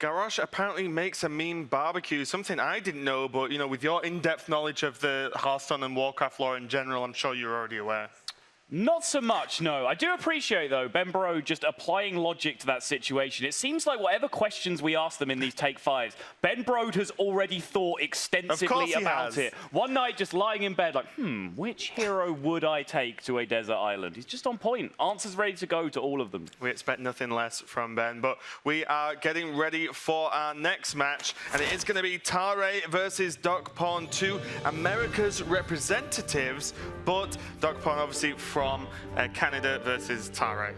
Garrosh apparently makes a mean barbecue, something I didn't know, but you know, with your in-depth knowledge of the Hearthstone and Warcraft lore in general, I'm sure you're already aware. Not so much, no. I do appreciate, though, Benbro just applying logic to that situation. It seems like whatever questions we ask them in these Take 5s, Benbro has already thought extensively about it. One night, just lying in bed, like, which hero would I take to a desert island? He's just on point. Answers ready to go to all of them. We expect nothing less from Ben, but we are getting ready for our next match, and it is going to be Tarei versus DocPwn, two America's representatives, but DocPwn obviously from Canada versus Tarei.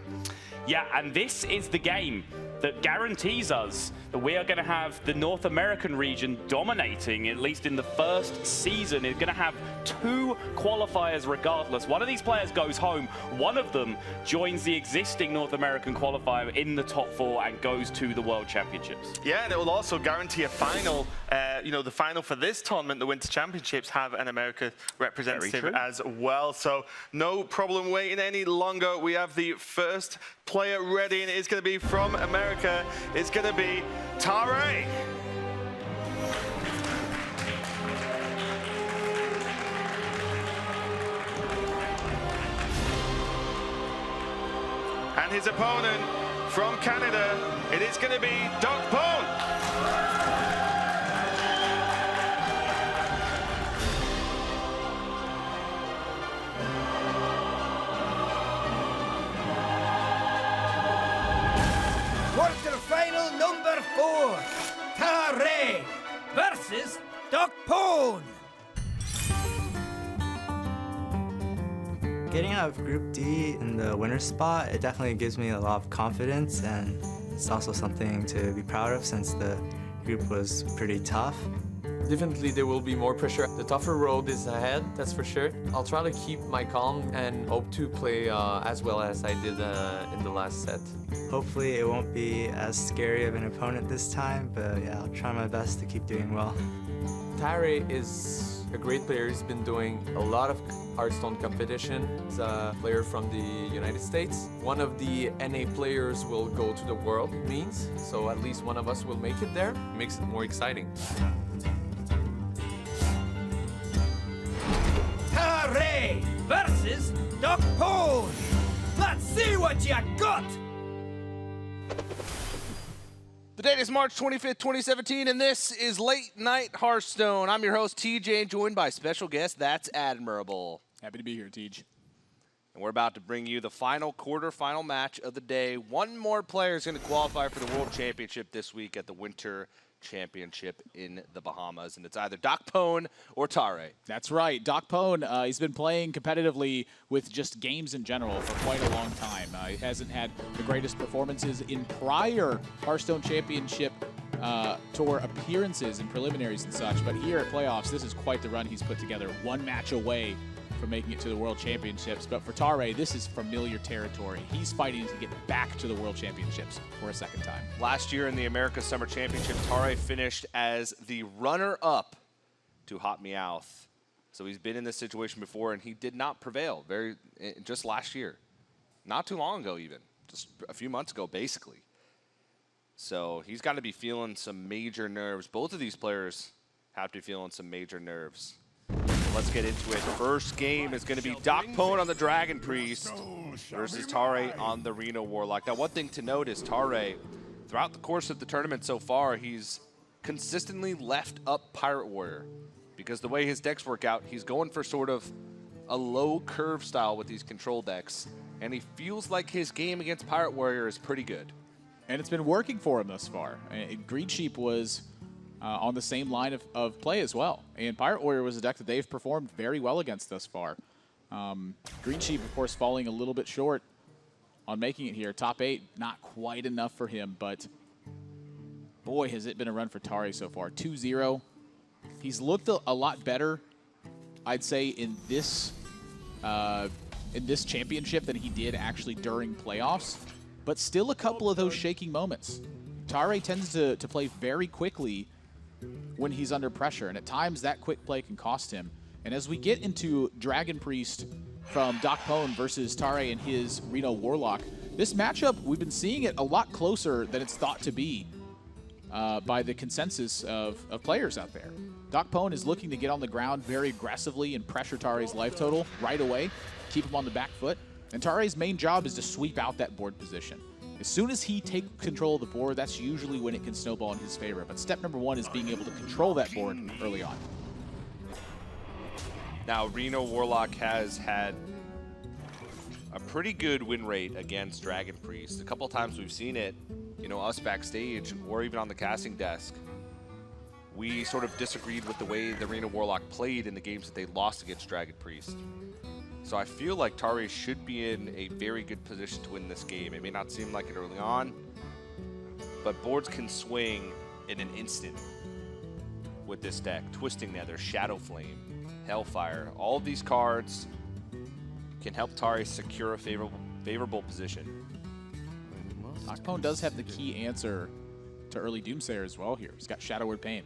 Yeah, and this is the game that guarantees us that we are going to have the North American region dominating, at least in the first season. It's going to have 2 qualifiers regardless. One of these players goes home. One of them joins the existing North American qualifier in the top 4 and goes to the World Championships. Yeah, and it will also guarantee a final. You know, the final for this tournament, the Winter Championships, have an America representative as well. So no problem waiting any longer. We have the first player ready, and it is going to be from America. It's going to be Tarei. And his opponent from Canada, it is going to be DocPwn. Quarterfinal number 4, Tarei versus DocPwn. Getting out of Group D in the winner's spot, it definitely gives me a lot of confidence, and it's also something to be proud of since the group was pretty tough. Definitely there will be more pressure. The tougher road is ahead, that's for sure. I'll try to keep my calm and hope to play as well as I did in the last set. Hopefully it won't be as scary of an opponent this time, but yeah, I'll try my best to keep doing well. Tarei is a great player. He's been doing a lot of Hearthstone competition. He's a player from the United States. One of the NA players will go to the World, it means, so at least one of us will make it there. It makes it more exciting. Tarei versus DocPwn. Let's see what you got. The date is March 25th, 2017, and this is Late Night Hearthstone. I'm your host, TJ, joined by special guest, That's Admirable. Happy to be here, TJ. And we're about to bring you the final quarterfinal match of the day. One more player is going to qualify for the World Championship this week at the Winter Championship in the Bahamas, and it's either DocPwn or Tarei. That's right. DocPwn, he's been playing competitively with just games in general for quite a long time. He hasn't had the greatest performances in prior Hearthstone Championship Tour appearances and preliminaries and such, but here at playoffs, this is quite the run he's put together. One match away from making it to the World Championships. But for Tarei, this is familiar territory. He's fighting to get back to the World Championships for a second time. Last year in the America Summer Championship, Tarei finished as the runner-up to Hot Meowth. So he's been in this situation before, and he did not prevail just last year. Not too long ago, even. Just a few months ago, basically. So he's got to be feeling some major nerves. Both of these players have to be feeling some major nerves. Let's get into it. First game is going to be DocPwn on the Dragon Priest versus Tarei on the Reno Warlock. Now, one thing to note is Tarei, throughout the course of the tournament so far, he's consistently left up Pirate Warrior because the way his decks work out, he's going for sort of a low curve style with these control decks, and he feels like his game against Pirate Warrior is pretty good. And it's been working for him thus far. Green Sheep was on the same line of play as well. And Pirate Warrior was a deck that they've performed very well against thus far. Green Sheep, of course, falling a little bit short on making it here. Top 8, not quite enough for him, but boy, has it been a run for Tarei so far. 2-0. He's looked a lot better, I'd say, in this championship than he did actually during playoffs, but still a couple of those shaking moments. Tarei tends to play very quickly when he's under pressure, and at times that quick play can cost him. And as we get into Dragon Priest from DocPwn versus Tarei and his Reno Warlock, this matchup, we've been seeing it a lot closer than it's thought to be. by the consensus of players out there. DocPwn is looking to get on the ground very aggressively and pressure Tarei's life total right away, keep him on the back foot. And Tarei's main job is to sweep out that board position. As soon as he takes control of the board, that's usually when it can snowball in his favor. But step number one is being able to control that board early on. Now, Reno Warlock has had a pretty good win rate against Dragon Priest. A couple times we've seen it, you know, us backstage or even on the casting desk. We sort of disagreed with the way the Reno Warlock played in the games that they lost against Dragon Priest. So I feel like Tarei should be in a very good position to win this game. It may not seem like it early on, but boards can swing in an instant with this deck. Twisting Nether, Shadow Flame, Hellfire, all of these cards can help Tarei secure a favorable position. DocPwn does have the key answer to early Doomsayer as well here. He's got Shadow Word Pain.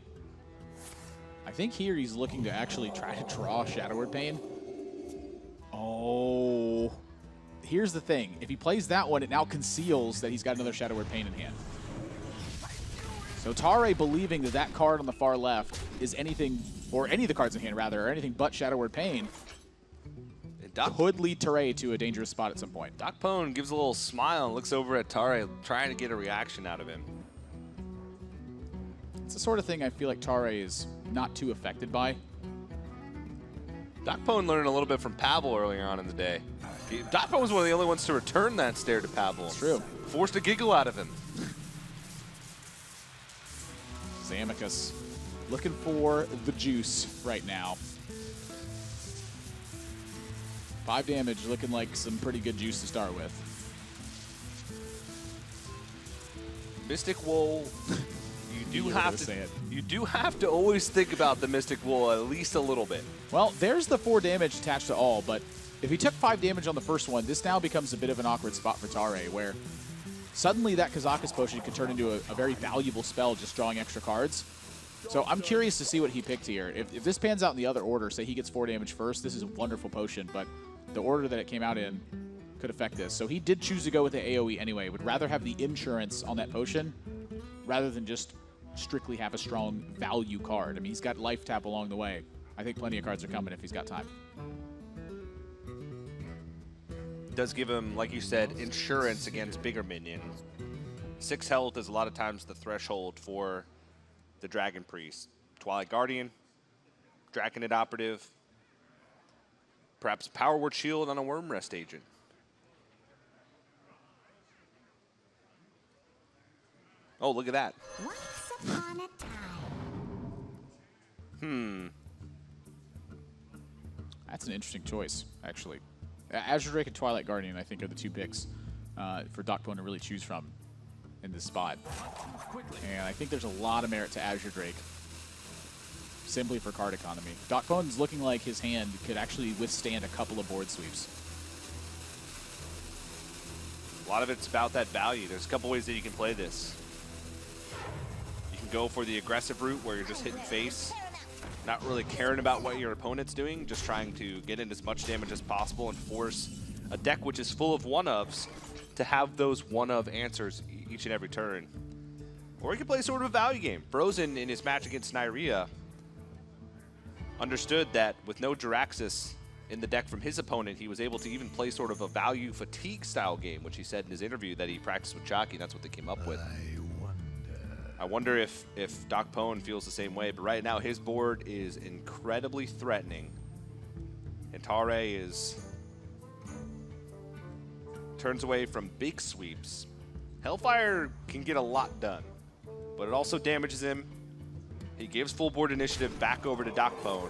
I think here he's looking to actually try to draw Shadow Word Pain. Oh, here's the thing. If he plays that one, it now conceals that he's got another Shadow Word Pain in hand. So Tarei, believing that that card on the far left is anything, or any of the cards in hand rather, or anything but Shadow Word Pain, could lead Tarei to a dangerous spot at some point. DocPwn gives a little smile and looks over at Tarei, trying to get a reaction out of him. It's the sort of thing I feel like Tarei is not too affected by. DocPwn learned a little bit from Pavel earlier on in the day. DocPwn was one of the only ones to return that stare to Pavel. It's true. Forced a giggle out of him. Zamicus looking for the juice right now. 5 damage, looking like some pretty good juice to start with. Mystic Wool, you do have to always think about the Mystic Wool at least a little bit. Well, there's the 4 damage attached to all, but if he took 5 damage on the first one, this now becomes a bit of an awkward spot for Tarei, where suddenly that Kazakus Potion could turn into a very valuable spell just drawing extra cards. So I'm curious to see what he picked here. If this pans out in the other order, say he gets 4 damage first, this is a wonderful potion, but the order that it came out in could affect this. So he did choose to go with the AoE anyway. Would rather have the insurance on that potion rather than just strictly have a strong value card. I mean, he's got life tap along the way. I think plenty of cards are coming if he's got time. Does give him, like you said, insurance against bigger minions. 6 health is a lot of times the threshold for the Dragon Priest. Twilight Guardian, Draconid Operative, perhaps Power Word Shield on a Worm Rest Agent. Oh, look at that. Once upon a time. That's an interesting choice, actually. Azure Drake and Twilight Guardian, I think, are the 2 picks for DocPwn to really choose from in this spot. And I think there's a lot of merit to Azure Drake, simply for card economy. DocPwn's looking like his hand could actually withstand a couple of board sweeps. A lot of it's about that value. There's a couple ways that you can play this. You can go for the aggressive route where you're just hitting face, not really caring about what your opponent's doing, just trying to get in as much damage as possible and force a deck which is full of one-ofs to have those one-of answers each and every turn. Or you can play sort of a value game. Frozen, in his match against Nyria, understood that with no Jiraxis in the deck from his opponent, he was able to even play sort of a value fatigue style game, which he said in his interview that he practiced with Chalky, and that's what they came up with. I wonder if DocPwn feels the same way, but right now his board is incredibly threatening. And Tarei turns away from big sweeps. Hellfire can get a lot done, but it also damages him. He gives full board initiative back over to DocPwn.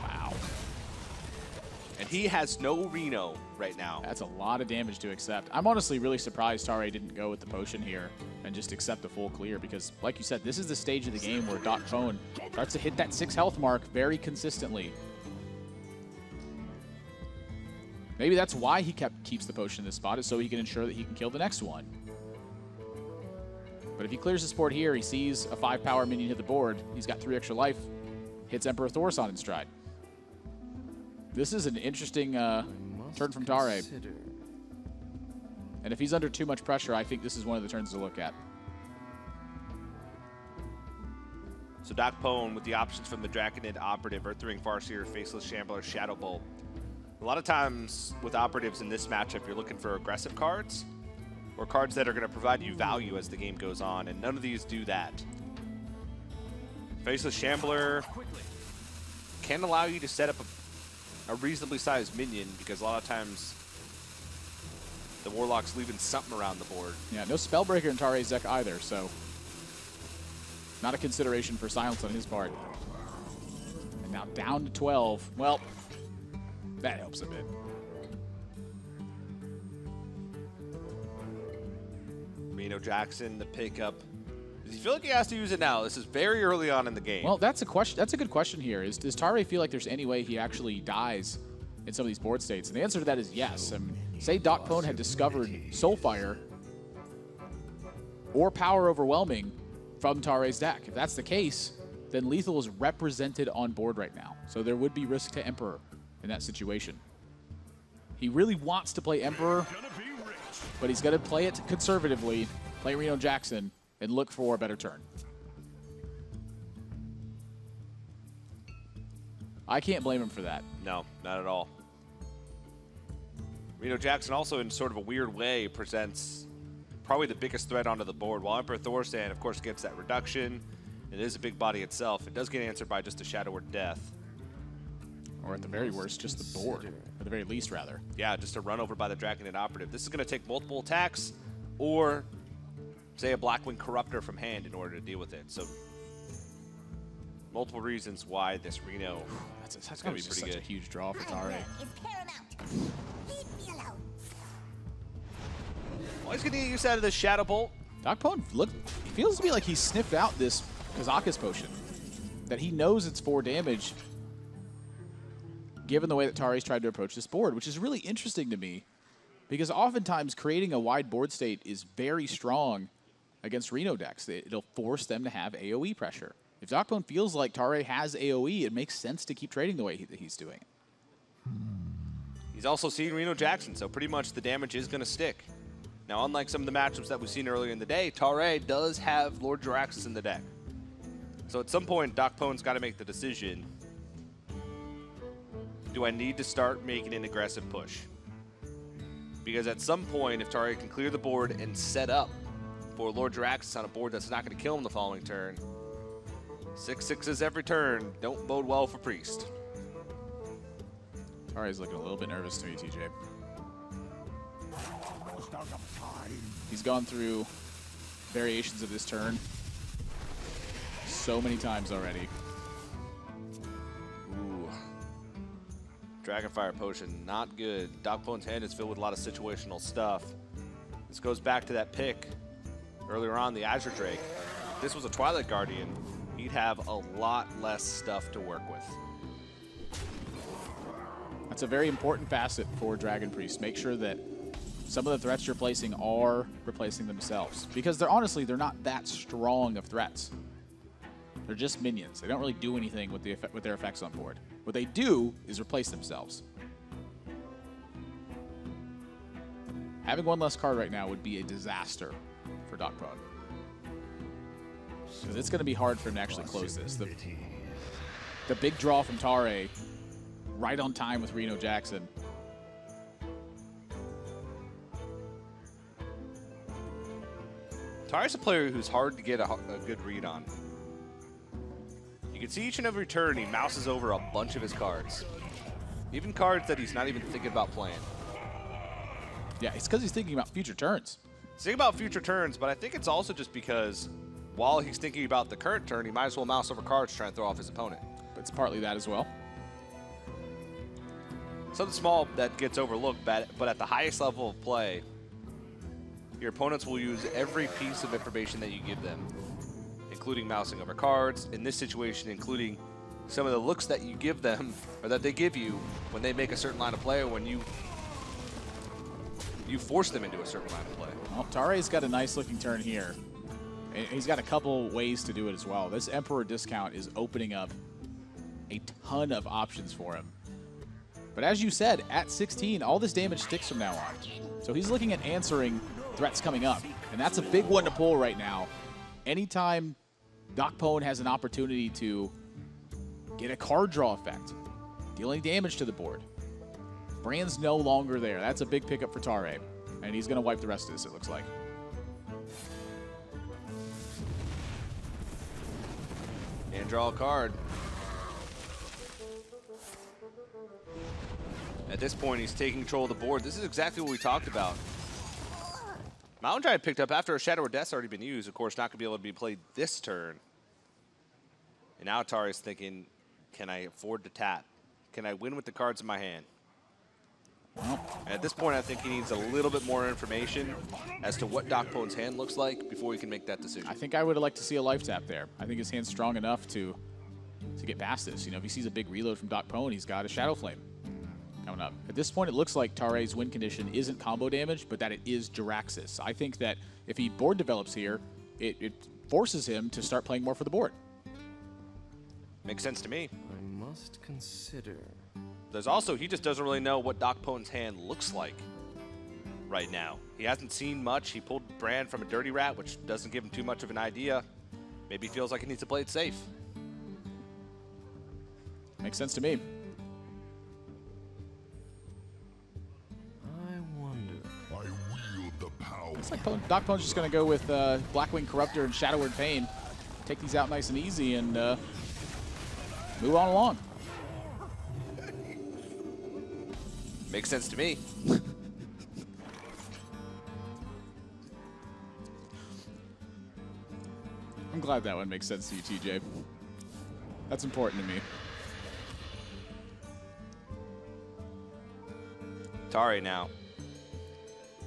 Wow. And he has no Reno right now. That's a lot of damage to accept. I'm honestly really surprised Tarei didn't go with the potion here and just accept the full clear, because like you said, this is the stage of the game where DocPwn starts to hit that 6 health mark very consistently. Maybe that's why he keeps the potion in this spot, is so he can ensure that he can kill the next one. But if he clears this board here, he sees a 5-power minion hit the board. He's got 3 extra life. Hits Emperor Thaurissan in stride. This is an interesting turn from Tarei. And if he's under too much pressure, I think this is one of the turns to look at. So DocPwn with the options from the Draconid Operative, Earth Ring Farseer, Faceless Shambler, Shadow Bolt. A lot of times with operatives in this matchup, you're looking for aggressive cards or cards that are going to provide you value as the game goes on, and none of these do that. Faceless Shambler can allow you to set up a reasonably sized minion because a lot of times the Warlock's leaving something around the board. Yeah, no Spellbreaker in Tarei's deck either, so not a consideration for Silence on his part. And now down to 12. Well, that helps a bit. Reno Jackson, the pickup. Does he feel like he has to use it now? This is very early on in the game. Well, that's a question. That's a good question here. Does Tarei feel like there's any way he actually dies in some of these board states? And the answer to that is yes. Say DocPwn had discovered Soulfire or Power Overwhelming from Tarei's deck. If that's the case, then Lethal is represented on board right now. So there would be risk to Emperor in that situation. He really wants to play Emperor, but he's going to play it conservatively, play Reno Jackson, and look for a better turn. I can't blame him for that. No, not at all. Reno Jackson also, in sort of a weird way, presents probably the biggest threat onto the board. While Emperor Thorsan, of course, gets that reduction. It is a big body itself. It does get answered by just a Shadow or Death. Or at the very worst, just the board. At the very least, rather. Yeah, just a run over by the Draconid Operative. This is going to take multiple attacks or, say, a Blackwing Corruptor from hand in order to deal with it. So, multiple reasons why this Reno That's going going to to be pretty such good. a huge draw for Tarei. Is paramount. Leave me alone. Well, he's going to get use out of the Shadow Bolt. DocPwn, look, it feels to me like he sniffed out this Kazakus potion. That he knows it's 4 damage, given the way that Tarei's tried to approach this board, which is really interesting to me, because oftentimes creating a wide board state is very strong against Reno decks. It'll force them to have AoE pressure. If DocPwn feels like Tarei has AoE, it makes sense to keep trading the way that he's doing. He's also seen Reno Jackson, so pretty much the damage is going to stick. Now, unlike some of the matchups that we've seen earlier in the day, Tarei does have Lord Jiraxis in the deck. So at some point, DocPwn's got to make the decision, do I need to start making an aggressive push? Because at some point, if Tarei can clear the board and set up for Lord Jiraxis on a board that's not going to kill him the following turn, 6/6s every turn don't bode well for Priest. Tarei's looking a little bit nervous to me, TJ. He's gone through variations of this turn so many times already. Ooh. Dragonfire Potion, not good. DocPwn's hand is filled with a lot of situational stuff. This goes back to that pick earlier on, the Azure Drake. If this was a Twilight Guardian, he'd have a lot less stuff to work with. That's a very important facet for Dragon Priest. Make sure that some of the threats you're placing are replacing themselves. Because they're not that strong of threats. They're just minions. They don't really do anything with their effects on board. What they do is replace themselves. Having one less card right now would be a disaster for DocPwn. Because it's going to be hard for him to actually close this. The big draw from Tarei, right on time with Reno Jackson. Tarei's a player who's hard to get a good read on. You can see each and every turn he mouses over a bunch of his cards. Even cards that he's not even thinking about playing. Yeah, it's because he's thinking about future turns. He's thinking about future turns, but I think it's also just because while he's thinking about the current turn, he might as well mouse over cards trying to throw off his opponent. It's partly that as well. Something small that gets overlooked, but at the highest level of play, your opponents will use every piece of information that you give them, including mousing over cards, in this situation, including some of the looks that you give them, or that they give you when they make a certain line of play, or when you force them into a certain line of play. Well, Tarei's got a nice looking turn here. And he's got a couple ways to do it as well. This Emperor discount is opening up a ton of options for him. But as you said, at 16, all this damage sticks from now on. So he's looking at answering threats coming up. And that's a big one to pull right now. Anytime DocPwn has an opportunity to get a card draw effect, dealing damage to the board. Brand's no longer there. That's a big pickup for Tarei, and he's going to wipe the rest of this, it looks like. And draw a card. At this point, he's taking control of the board. This is exactly what we talked about. Mountain Giant picked up after a Shadow or Death's already been used. Of course, not going to be able to be played this turn. And now Tarei's thinking, can I afford to tap? Can I win with the cards in my hand? Well, And at this point, I think he needs a little bit more information as to what DocPwn's hand looks like before he can make that decision. I think I would have liked to see a life tap there. I think his hand's strong enough to get past this. You know, if he sees a big reload from DocPwn, he's got a Shadow Flame coming up. At this point, it looks like Tarei's win condition isn't combo damage, but that it is Jiraxxus. I think that if he board develops here, it forces him to start playing more for the board. Makes sense to me. I must consider. There's also, he just doesn't really know what DocPwn's hand looks like right now. He hasn't seen much. He pulled Brand from a Dirty Rat, which doesn't give him too much of an idea. Maybe he feels like he needs to play it safe. Makes sense to me. I wonder. I wield the power. Looks like DocPwn's just going to go with Blackwing Corruptor and Shadow Word Pain. Take these out nice and easy and move on along. Makes sense to me. I'm glad that one makes sense to you, TJ. That's important to me. Tarei now.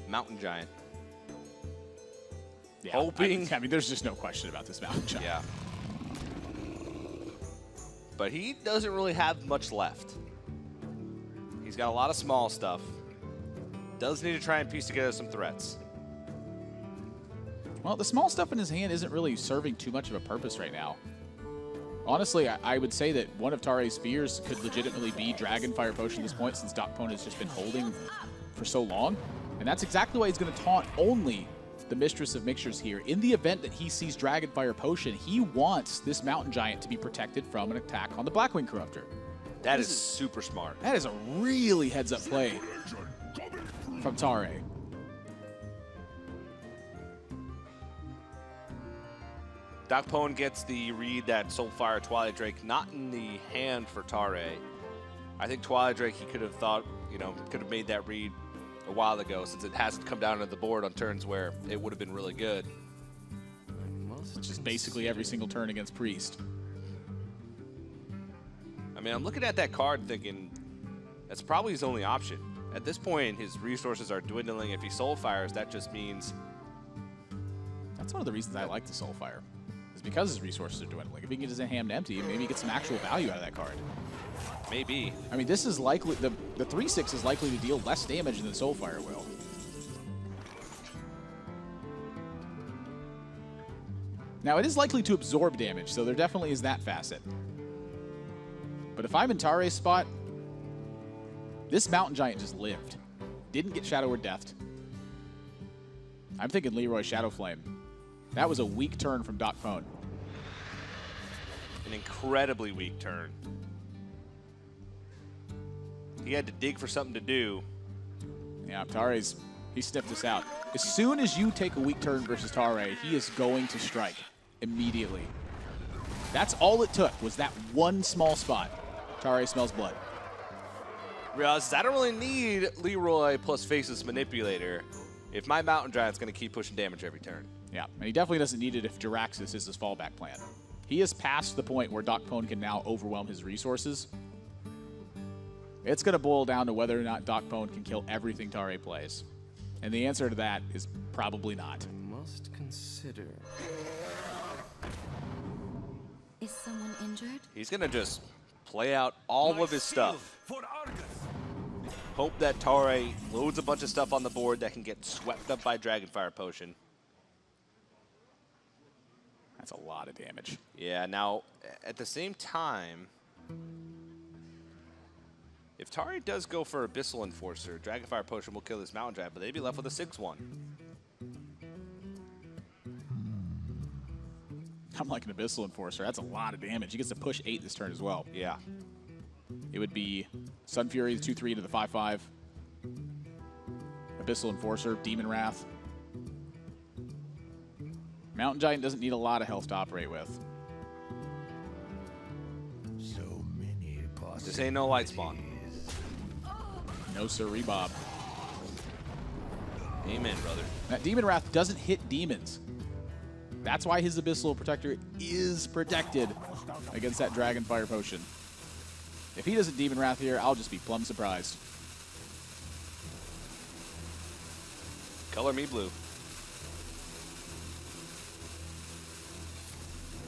Mountain Giant. Yeah, Hoping. I mean, there's just no question about this Mountain Giant. Yeah. But he doesn't really have much left. He's got a lot of small stuff. Does need to try and piece together some threats. Well, the small stuff in his hand isn't really serving too much of a purpose right now. Honestly, I would say that one of Tarei's fears could legitimately be Dragon Fire Potion at this point, since DocPwn has just been holding for so long. And that's exactly why he's going to taunt only the Mistress of Mixtures here. In the event that he sees Dragon Fire Potion, he wants this Mountain Giant to be protected from an attack on the Blackwing Corruptor. That is super smart. That is a really heads-up play from Tarei. DocPwn gets the read that Soulfire Twilight Drake not in the hand for Tarei. I think Twilight Drake, he could have thought, you know, could have made that read a while ago, since it hasn't come down to the board on turns where it would have been really good. Which is basically every single turn against Priest. I mean, I'm looking at that card thinking that's probably his only option. At this point, his resources are dwindling. If he Soulfires, that just means... That's one of the reasons I like the Soulfire, is because his resources are dwindling. If he can get his hand empty, maybe he gets some actual value out of that card. Maybe. I mean, this is likely, the 3/6 is likely to deal less damage than Soulfire will. Now, it is likely to absorb damage, so there definitely is that facet. But if I'm in Tarei's spot, this Mountain Giant just lived. Didn't get Shadow or Deathed. I'm thinking Leroy Shadow Flame. That was a weak turn from DocPwn. An incredibly weak turn. He had to dig for something to do. Yeah, Tarei's, he sniffed this out. As soon as you take a weak turn versus Tarei, he is going to strike immediately. That's all it took, was that one small spot. Tarei smells blood. Realizes I don't really need Leroy plus Faceless Manipulator if my Mountain Giant's going to keep pushing damage every turn. Yeah, and he definitely doesn't need it if Jiraxxus is his fallback plan. He is past the point where DocPwn can now overwhelm his resources. It's going to boil down to whether or not DocPwn can kill everything Tarei plays. And the answer to that is probably not. I must consider. Is someone injured? He's going to just play out all of his stuff. Hope that Tarei loads a bunch of stuff on the board that can get swept up by Dragonfire Potion. That's a lot of damage. Yeah, now, at the same time, if Tarei does go for Abyssal Enforcer, Dragonfire Potion will kill this Mountain Giant, but they'd be left with a 6-1. I'm like an Abyssal Enforcer. That's a lot of damage. He gets to push 8 this turn as well. Yeah. It would be Sun Fury, the 2/3 to the 5/5. Abyssal Enforcer, Demon Wrath. Mountain Giant doesn't need a lot of health to operate with. So many possibilities. This ain't no light spawn. No sirree, Bob. Amen, brother. That Demon Wrath doesn't hit demons. That's why his Abyssal Protector is protected against that Dragon Fire Potion. If he doesn't Demon Wrath here, I'll just be plumb surprised. Color me blue.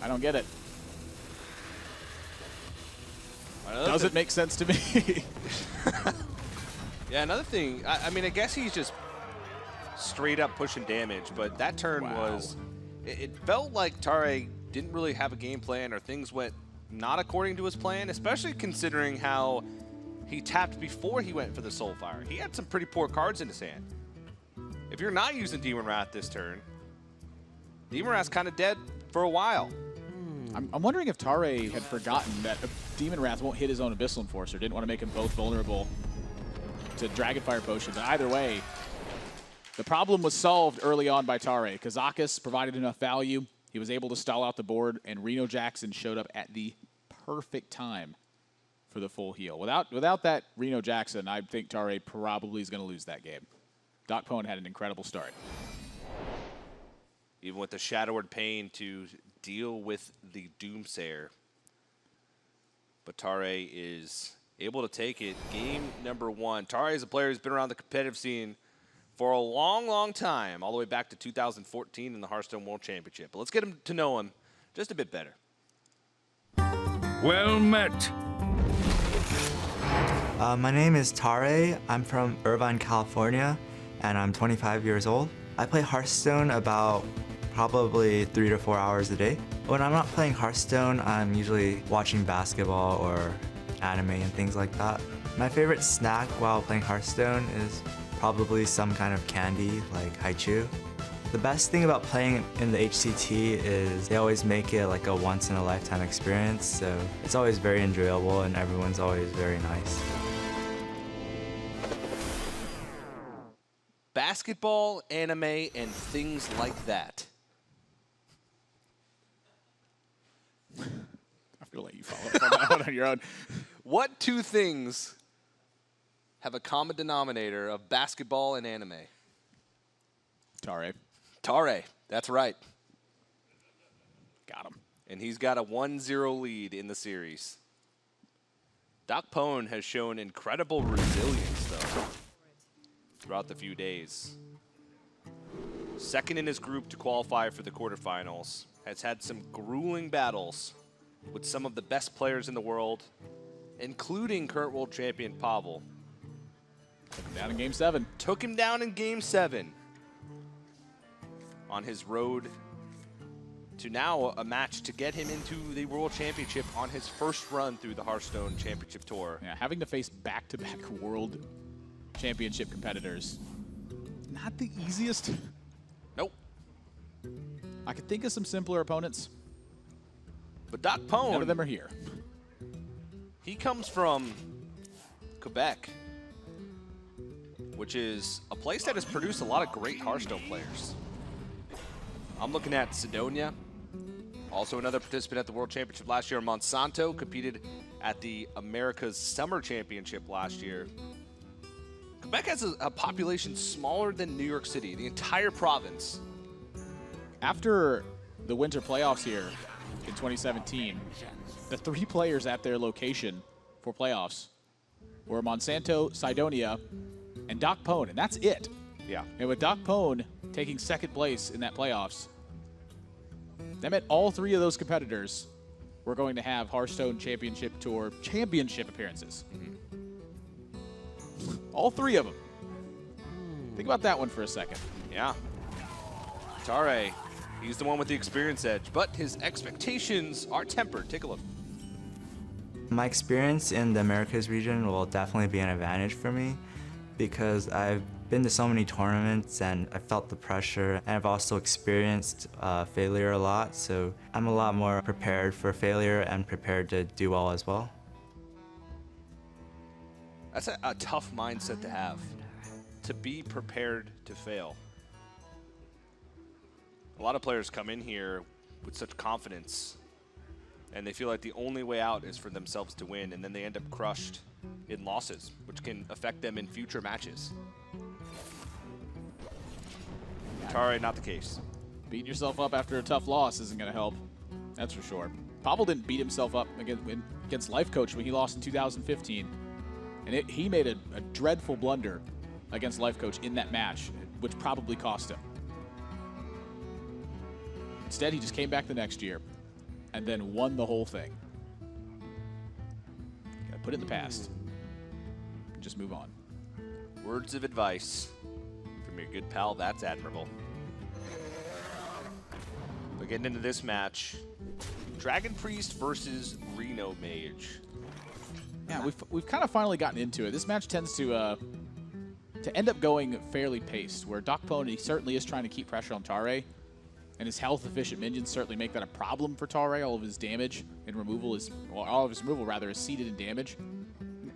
I don't get it. Another Doesn't thing- make sense to me. Yeah, another thing, I mean, I guess he's just straight up pushing damage, but that turn was, it felt like Tarei didn't really have a game plan, or things went not according to his plan, especially considering how he tapped before he went for the Soulfire. He had some pretty poor cards in his hand. If you're not using Demon Wrath this turn, Demon Wrath's kind of dead for a while. I'm wondering if Tarei had forgotten that Demon Wrath won't hit his own Abyssal Enforcer. Didn't want to make them both vulnerable to Dragonfire Potion. But either way, the problem was solved early on by Tarei. Kazakus provided enough value. He was able to stall out the board, and Reno Jackson showed up at the perfect time for the full heal. Without that Reno Jackson, I think Tarei probably is going to lose that game. DocPwn had an incredible start. Even with the Shadowward Pain to deal with the Doomsayer. But Tarei is able to take it. Game number 1. Tarei is a player who's been around the competitive scene for a long, long time, all the way back to 2014 in the Hearthstone World Championship. But let's get him to know him just a bit better. Well met. My name is Tarei. I'm from Irvine, California, and I'm 25 years old. I play Hearthstone about probably 3 to 4 hours a day. When I'm not playing Hearthstone, I'm usually watching basketball or anime and things like that. My favorite snack while playing Hearthstone is probably some kind of candy like haichu. The best thing about playing in the HCT is they always make it like a once-in-a-lifetime experience, so it's always very enjoyable and everyone's always very nice. Basketball, anime, and things like that. I feel like you follow up on that one on your own. What 2 things have a common denominator of basketball and anime? Tarei. Tarei, that's right. Got him. And he's got a 1-0 lead in the series. DocPwn has shown incredible resilience, though, throughout the few days. Second in his group to qualify for the quarterfinals. Has had some grueling battles with some of the best players in the world, including current world champion Pavel. Down in Game 7. Took him down in Game 7 on his road to now a match to get him into the World Championship on his first run through the Hearthstone Championship Tour. Yeah, having to face back-to-back World Championship competitors, not the easiest. Nope. I could think of some simpler opponents. But DocPwn, None of them are here. he comes from Quebec, which is a place that has produced a lot of great Hearthstone players. I'm looking at Sidonia, also another participant at the World Championship last year. Monsanto competed at the America's Summer Championship last year. Quebec has a population smaller than New York City, the entire province. After the winter playoffs here in 2017, the 3 players at their location for playoffs were Monsanto, Sidonia, and DocPwn, and that's it. Yeah. And with DocPwn taking second place in that playoffs, that meant all 3 of those competitors were going to have Hearthstone Championship Tour championship appearances. All 3 of them. Think about that one for a second. Yeah. Tarei, he's the one with the experience edge, but his expectations are tempered. Take a look. My experience in the Americas region will definitely be an advantage for me because I've been to so many tournaments and I felt the pressure, and I've also experienced failure a lot, so I'm a lot more prepared for failure and prepared to do well as well. That's a tough mindset to have, to be prepared to fail. A lot of players come in here with such confidence, and they feel like the only way out is for themselves to win, and then they end up crushed in losses, which can affect them in future matches. Tarei, not the case. Beating yourself up after a tough loss isn't going to help. That's for sure. Pavel didn't beat himself up against Life Coach when he lost in 2015. And he made a dreadful blunder against Life Coach in that match, which probably cost him. Instead, he just came back the next year and then won the whole thing. Gotta put it in the past. Just move on. Words of advice from your good pal, that's admirable. But getting into this match, Dragon Priest versus Reno Mage. Yeah, we've kind of finally gotten into it. This match tends to end up going fairly paced, where DocPwn, he certainly is trying to keep pressure on Tarei, and his health-efficient minions certainly make that a problem for Tarei. All of his damage and removal is, well, all of his removal rather is seeded in damage.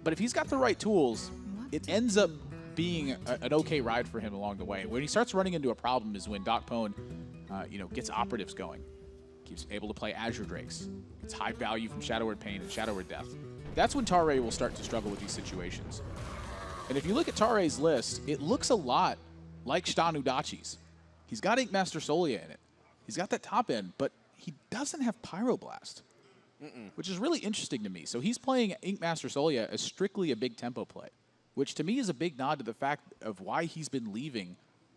But if he's got the right tools, it ends up being an okay ride for him along the way. When he starts running into a problem is when DocPwn, gets operatives going, keeps able to play Azure Drakes, gets high value from Shadow Word Pain and Shadow Word Death. That's when Tarei will start to struggle with these situations. And if you look at Tarei's list, it looks a lot like Shtanu Dachi's. He's got Ink Master Solia in it. He's got that top end, but he doesn't have Pyroblast, which is really interesting to me. So he's playing Ink Master Solia as strictly a big tempo play, which to me is a big nod to the fact of why he's been leaving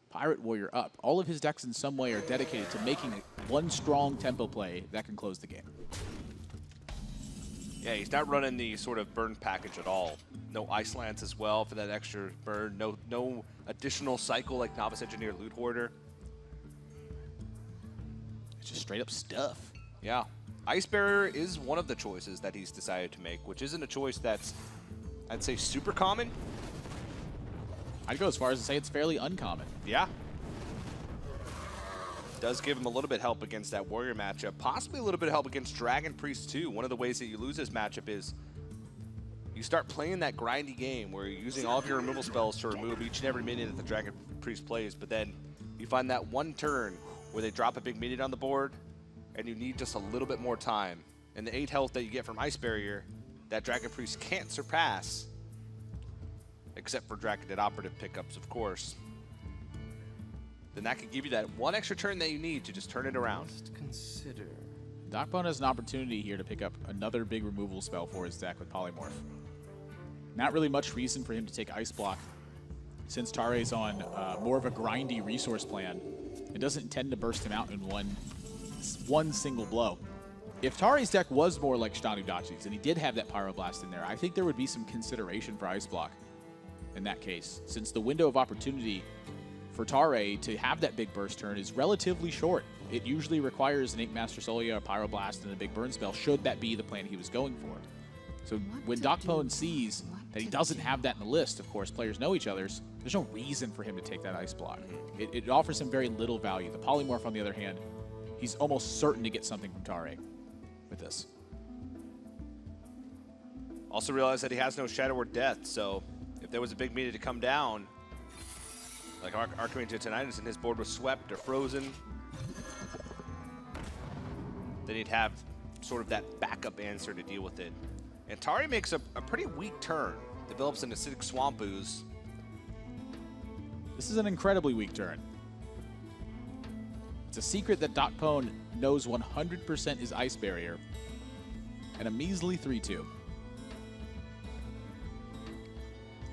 Pirate Warrior up. All of his decks in some way are dedicated to making one strong tempo play that can close the game. Yeah, he's not running the sort of burn package at all. No Ice Lance as well for that extra burn. No additional cycle like Novice Engineer Loot Hoarder. It's just straight up stuff. Yeah. Ice Barrier is one of the choices that he's decided to make, which isn't a choice that's, I'd say, super common. I'd go as far as to say it's fairly uncommon. Yeah. Does give him a little bit help against that Warrior matchup. Possibly a little bit of help against Dragon Priest too. One of the ways that you lose this matchup is you start playing that grindy game where you're using all of your removal spells to remove each and every minion that the Dragon Priest plays, but then you find that one turn where they drop a big minion on the board and you need just a little bit more time. And the 8 health that you get from Ice Barrier, that Dragon Priest can't surpass, except for Draconid Operative pickups, of course. Then that could give you that one extra turn that you need to just turn it around. Just consider. DocPwn has an opportunity here to pick up another big removal spell for his deck with Polymorph. Not really much reason for him to take Ice Block, since Tarei's on more of a grindy resource plan. It doesn't intend to burst him out in one single blow. If Tarei's deck was more like Shtanu Dachi's, and he did have that Pyroblast in there, I think there would be some consideration for Ice Block in that case, since the window of opportunity for Tarei to have that big burst turn is relatively short. It usually requires an Ink Master Solia, a Pyroblast, and a big burn spell, should that be the plan he was going for. So when DocPwn sees that he doesn't have that in the list, of course, players know each other's, there's no reason for him to take that Ice Block. It offers him very little value. The Polymorph, on the other hand, he's almost certain to get something from Tarei with this. Also realize that he has no Shadow Word Death, so if there was a big minion to come down, like Archmage Tinnitus, and his board was swept or frozen, then he'd have sort of that backup answer to deal with it. And Tarei makes a pretty weak turn, develops an Acidic Swamp Ooze. This is an incredibly weak turn. It's a secret that DocPwn knows 100% is Ice Barrier, and a measly 3-2.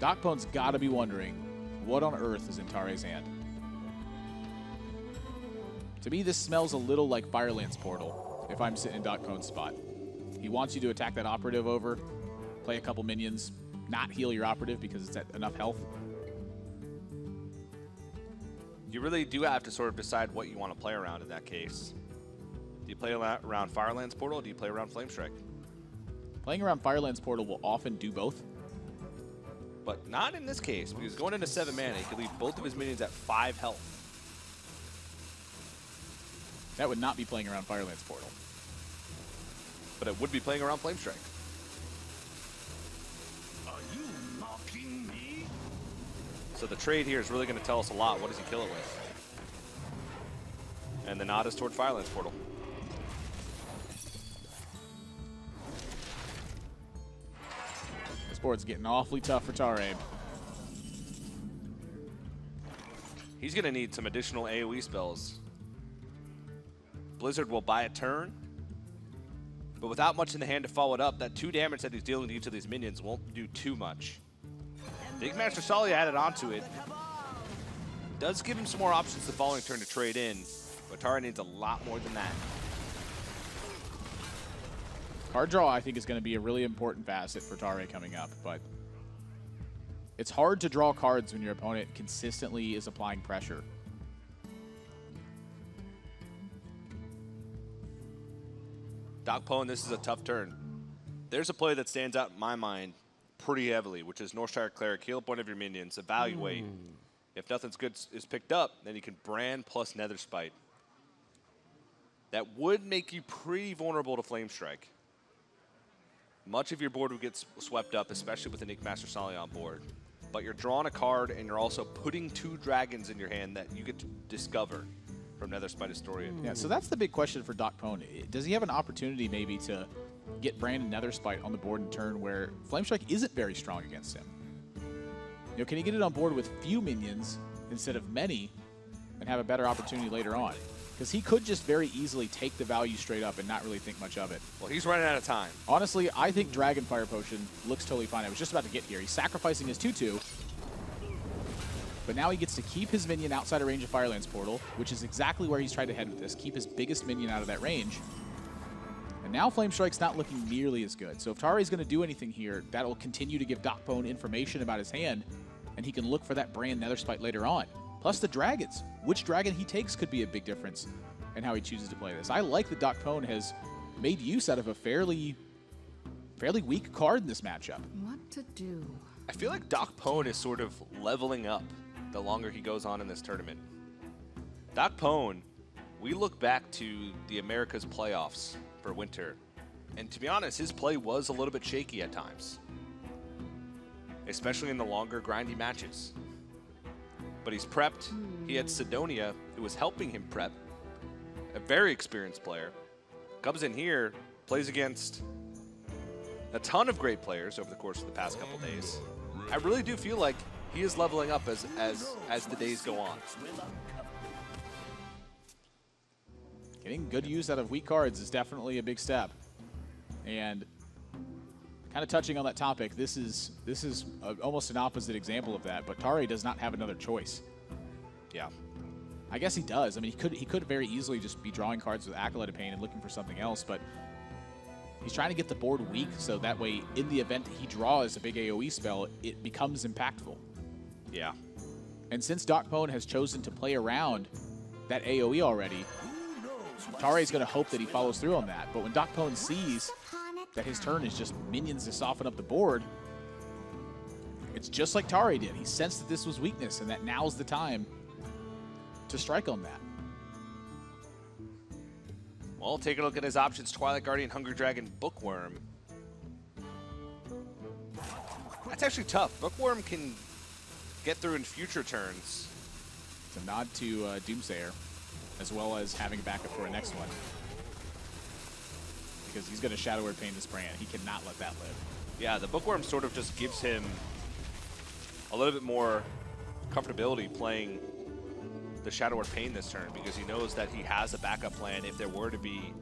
DocPwn's got to be wondering what on earth is in Tarei's hand. To me, this smells a little like Firelands Portal if I'm sitting in DocPwn's spot. He wants you to attack that operative over, play a couple minions, not heal your operative because it's at enough health. You really do have to sort of decide what you want to play around in that case. Do you play around Firelands Portal or do you play around Flamestrike? Playing around Firelands Portal will often do both. But not in this case, because going into 7 mana, he could leave both of his minions at 5 health. That would not be playing around Firelands Portal. But it would be playing around Flamestrike. Are you mocking me? So the trade here is really going to tell us a lot. What does he kill it with? And the nod is toward Firelands Portal. This board's getting awfully tough for Tarei. He's going to need some additional AoE spells. Blizzard will buy a turn, but without much in the hand to follow it up, that 2 damage that he's dealing to each of these minions won't do too much. Big Master Sali added onto it. Does give him some more options the following turn to trade in, but Tarei needs a lot more than that. Card draw, I think, is going to be a really important facet for Tarei coming up, but it's hard to draw cards when your opponent consistently is applying pressure. DocPwn, this is a tough turn. There's a play that stands out in my mind pretty heavily, which is Northshire Cleric, heal up one of your minions, evaluate. If nothing's good is picked up, then you can brand plus Netherspite. That would make you pretty vulnerable to Flamestrike. Much of your board would get swept up, especially with the Master Sali on board. But you're drawing a card, and you're also putting 2 dragons in your hand that you get to discover from Netherspite Historian. Yeah, so that's the big question for DocPwn. Does he have an opportunity maybe to get Brand and Netherspite on the board in turn where Flamestrike isn't very strong against him? You know, can he get it on board with few minions instead of many and have a better opportunity later on? Because he could just very easily take the value straight up and not really think much of it. Well, he's running out of time. Honestly, I think Dragon Fire Potion looks totally fine. I was just about to get here. He's sacrificing his 2/2. But now he gets to keep his minion outside of range of Firelands Portal, which is exactly where he's tried to head with this. Keep his biggest minion out of that range. And now Flamestrike's not looking nearly as good. So if Tarei's going to do anything here, that'll continue to give DocPwn information about his hand, and he can look for that Brand Netherspite later on. Plus the dragons. Which dragon he takes could be a big difference in how he chooses to play this. I like that DocPwn has made use out of a fairly weak card in this matchup. What to do? I feel like DocPwn is sort of leveling up the longer he goes on in this tournament. DocPwn, we look back to the Americas playoffs for winter, and to be honest, his play was a little bit shaky at times, especially in the longer, grindy matches. But he's prepped. He had Sidonia, who was helping him prep, a very experienced player. Comes in here, plays against a ton of great players over the course of the past couple days. I really do feel like he is leveling up as the days go on. Getting good use out of weak cards is definitely a big step. And kind of touching on that topic, this is almost an opposite example of that, but Tarei does not have another choice. Yeah. I guess he does. I mean, he could very easily just be drawing cards with Acolyte of Pain and looking for something else, but he's trying to get the board weak so that way, in the event that he draws a big AoE spell, it becomes impactful. Yeah. And since DocPwn has chosen to play around that AoE already, Tarei's going to hope that he follows through on that. But when DocPwn sees that his turn is just minions to soften up the board, it's just like Tarei did. He sensed that this was weakness and that now's the time to strike on that. Well, take a look at his options. Twilight Guardian, Hungry Dragon, Bookworm. That's actually tough. Bookworm can get through in future turns. It's a nod to Doomsayer, as well as having a backup for a next one. Because he's going to Shadow Word Pain this brand. He cannot let that live. Yeah, the Bookworm sort of just gives him a little bit more comfortability playing the Shadow Word Pain this turn, because he knows that he has a backup plan if there were to be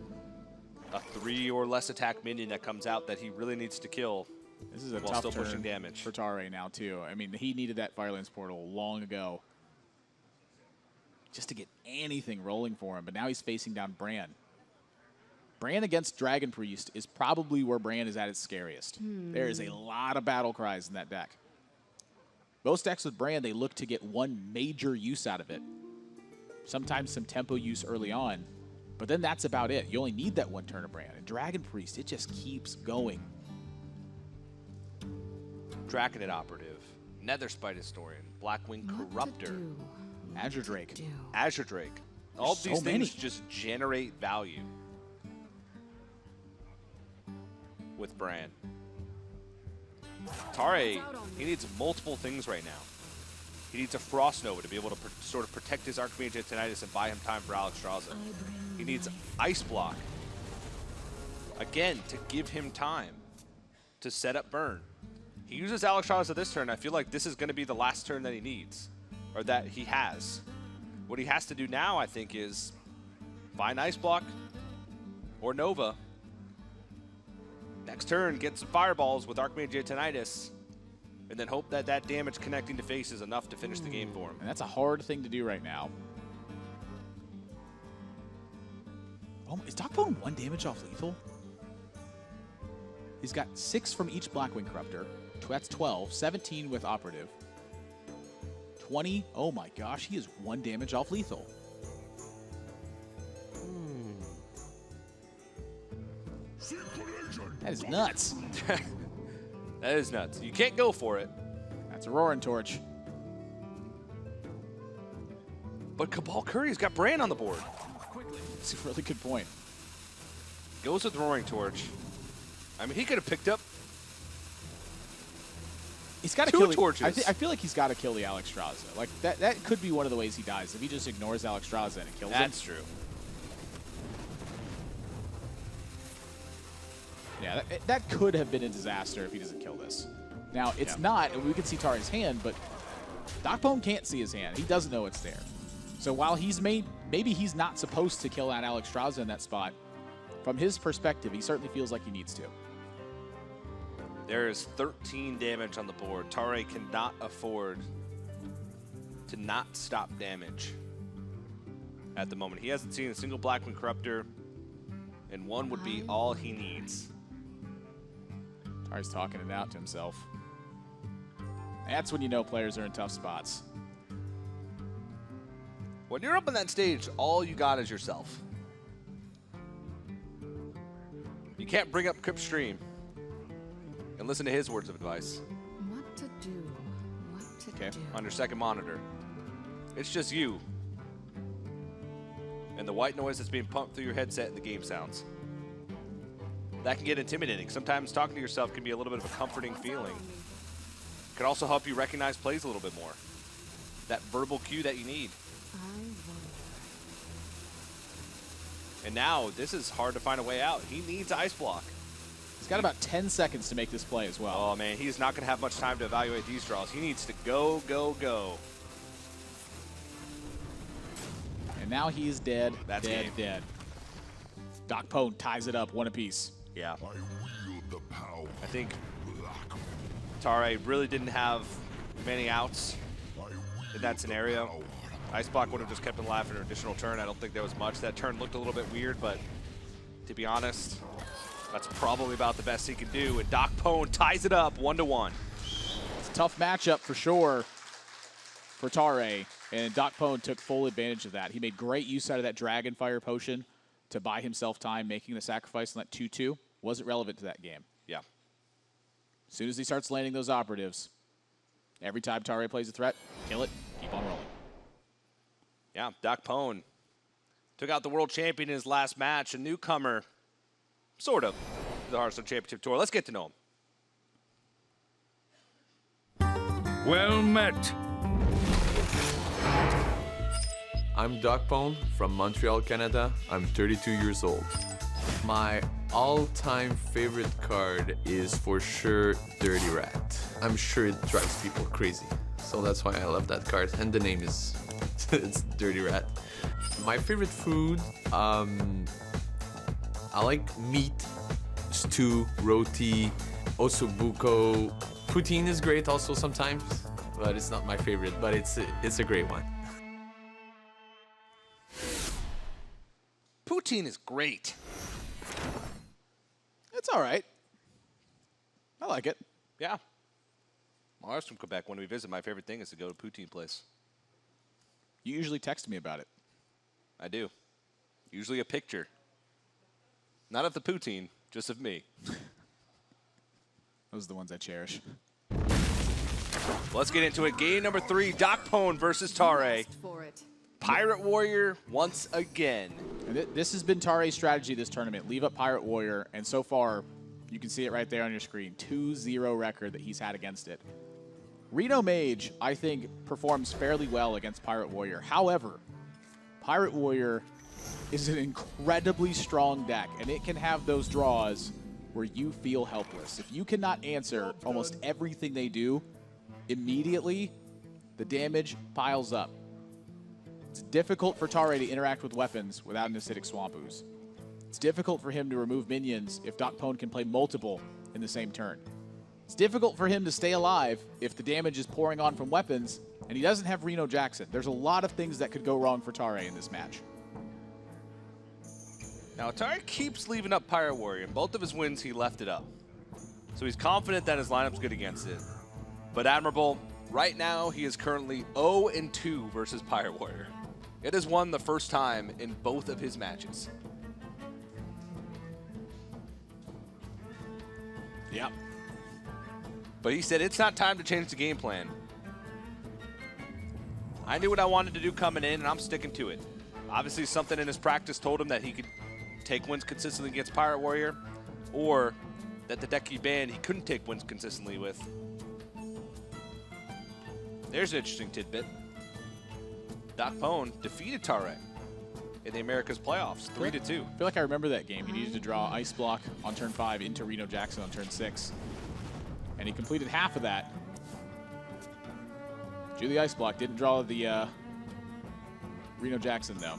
a 3 or less attack minion that comes out that he really needs to kill. This is a while tough still turn pushing damage for Tarei now, too. I mean, he needed that Firelands Portal long ago just to get anything rolling for him, but now he's facing down Bran. Bran against Dragon Priest is probably where Bran is at its scariest. There is a lot of battle cries in that deck. Most decks with Bran, they look to get one major use out of it. Sometimes some tempo use early on, but then that's about it. You only need that one turn of Bran. And Dragon Priest, it just keeps going. Draconid Operative. Nether Spite Historian, Blackwing Corruptor, Azure Drake. Azure Drake. All of So these many. things just generate value with Bran. Tarei, he needs multiple things right now. He needs a Frost Nova to be able to sort of protect his Archmage Tinnitus and buy him time for Alexstrasza. He needs Ice Block, again, to give him time to set up burn. He uses Alexstrasza this turn. I feel like this is going to be the last turn that he needs, or that he has. What he has to do now, I think, is find Ice Block or Nova. Next turn, get some Fireballs with Archmage Tinnitus, and then hope that that damage connecting to face is enough to finish the game for him. And that's a hard thing to do right now. Oh, is DocPwn 1 damage off lethal? He's got 6 from each Blackwing Corruptor. That's 12. 17 with Operative. 20. Oh my gosh, he is 1 damage off lethal. That is nuts. That is nuts. You can't go for it. That's a Roaring Torch. But Cabal Curry's got Bran on the board. That's a really good point. Goes with Roaring Torch. I mean, he could have picked up He's got to 2 kill torches. I feel like he's got to kill the Alexstrasza. Like that could be one of the ways he dies if he just ignores Alexstrasza and it kills him. That's true. Yeah, that could have been a disaster if he doesn't kill this. Now, it's not, and we can see Tarei's hand, but DocPwn can't see his hand. He doesn't know it's there. So while maybe he's not supposed to kill that Alexstrasza in that spot, from his perspective, he certainly feels like he needs to. There is 13 damage on the board. Tarei cannot afford to not stop damage at the moment. He hasn't seen a single Blackwing Corruptor, and 1 would be all he needs. Tarei's talking it out to himself. That's when you know players are in tough spots. When you're up on that stage, all you got is yourself. You can't bring up Crip Stream and listen to his words of advice. What to do? What to do? On your second monitor. It's just you and the white noise that's being pumped through your headset and the game sounds. That can get intimidating. Sometimes talking to yourself can be a little bit of a comforting feeling. It can also help you recognize plays a little bit more. That verbal cue that you need. And now, this is hard to find a way out. He needs Ice Block. He's got about 10 seconds to make this play as well. Oh, man, he's not going to have much time to evaluate these draws. He needs to go, go, go. And now he's dead, That's dead, game. dead. DocPwn ties it up 1 apiece. Yeah. I think Tarei really didn't have many outs in that scenario. Ice Block would have just kept him alive for an additional turn. I don't think there was much. That turn looked a little bit weird, but to be honest, that's probably about the best he can do. And DocPwn ties it up 1-1. It's a tough matchup for sure for Tarei, and DocPwn took full advantage of that. He made great use out of that Dragon Fire Potion to buy himself time, making the sacrifice on that 2-2. Wasn't relevant to that game. Yeah. As soon as he starts landing those operatives, every time Tarei plays a threat, kill it, keep on rolling. Yeah, DocPwn took out the world champion in his last match, a newcomer, sort of, to the Hearthstone Championship Tour. Let's get to know him. Well met. I'm DocPwn from Montreal, Canada. I'm 32 years old. My all-time favorite card is for sure Dirty Rat. I'm sure it drives people crazy, so that's why I love that card. And the name is it's Dirty Rat. My favorite food, I like meat, stew, roti, ossobuco. Poutine is great also sometimes, but it's not my favorite, but it's a great one. Poutine is great. It's all right. I like it. Yeah. Well, I was from Quebec. When we visit, my favorite thing is to go to poutine place. You usually text me about it. I do. Usually a picture. Not of the poutine, just of me. Those are the ones I cherish. Let's get into it. Game number 3, DocPwn versus Tarei. Pirate Warrior once again. And this has been Tarei's strategy this tournament. Leave up Pirate Warrior, and so far, you can see it right there on your screen. 2-0 record that he's had against it. Reno Mage, I think, performs fairly well against Pirate Warrior. However, Pirate Warrior is an incredibly strong deck, and it can have those draws where you feel helpless. If you cannot answer almost everything they do, immediately, the damage piles up. It's difficult for Tarei to interact with weapons without an Acidic Swamp Ooze. It's difficult for him to remove minions if DocPwn can play multiple in the same turn. It's difficult for him to stay alive if the damage is pouring on from weapons, and he doesn't have Reno Jackson. There's a lot of things that could go wrong for Tarei in this match. Now, Tarei keeps leaving up Pirate Warrior. In both of his wins, he left it up. So he's confident that his lineup's good against it. But Admirable, right now, he is currently 0-2 versus Pirate Warrior. It has won the first time in both of his matches. Yep. But he said it's not time to change the game plan. I knew what I wanted to do coming in, and I'm sticking to it. Obviously, something in his practice told him that he could take wins consistently against Pirate Warrior, or that the deck he banned he couldn't take wins consistently with. There's an interesting tidbit. DocPwn defeated Tarei in the Americas playoffs, 3-2. I feel like I remember that game. He needed to draw Ice Block on turn 5 into Reno Jackson on turn 6. And he completed half of that. Drew the Ice Block, didn't draw the Reno Jackson, though,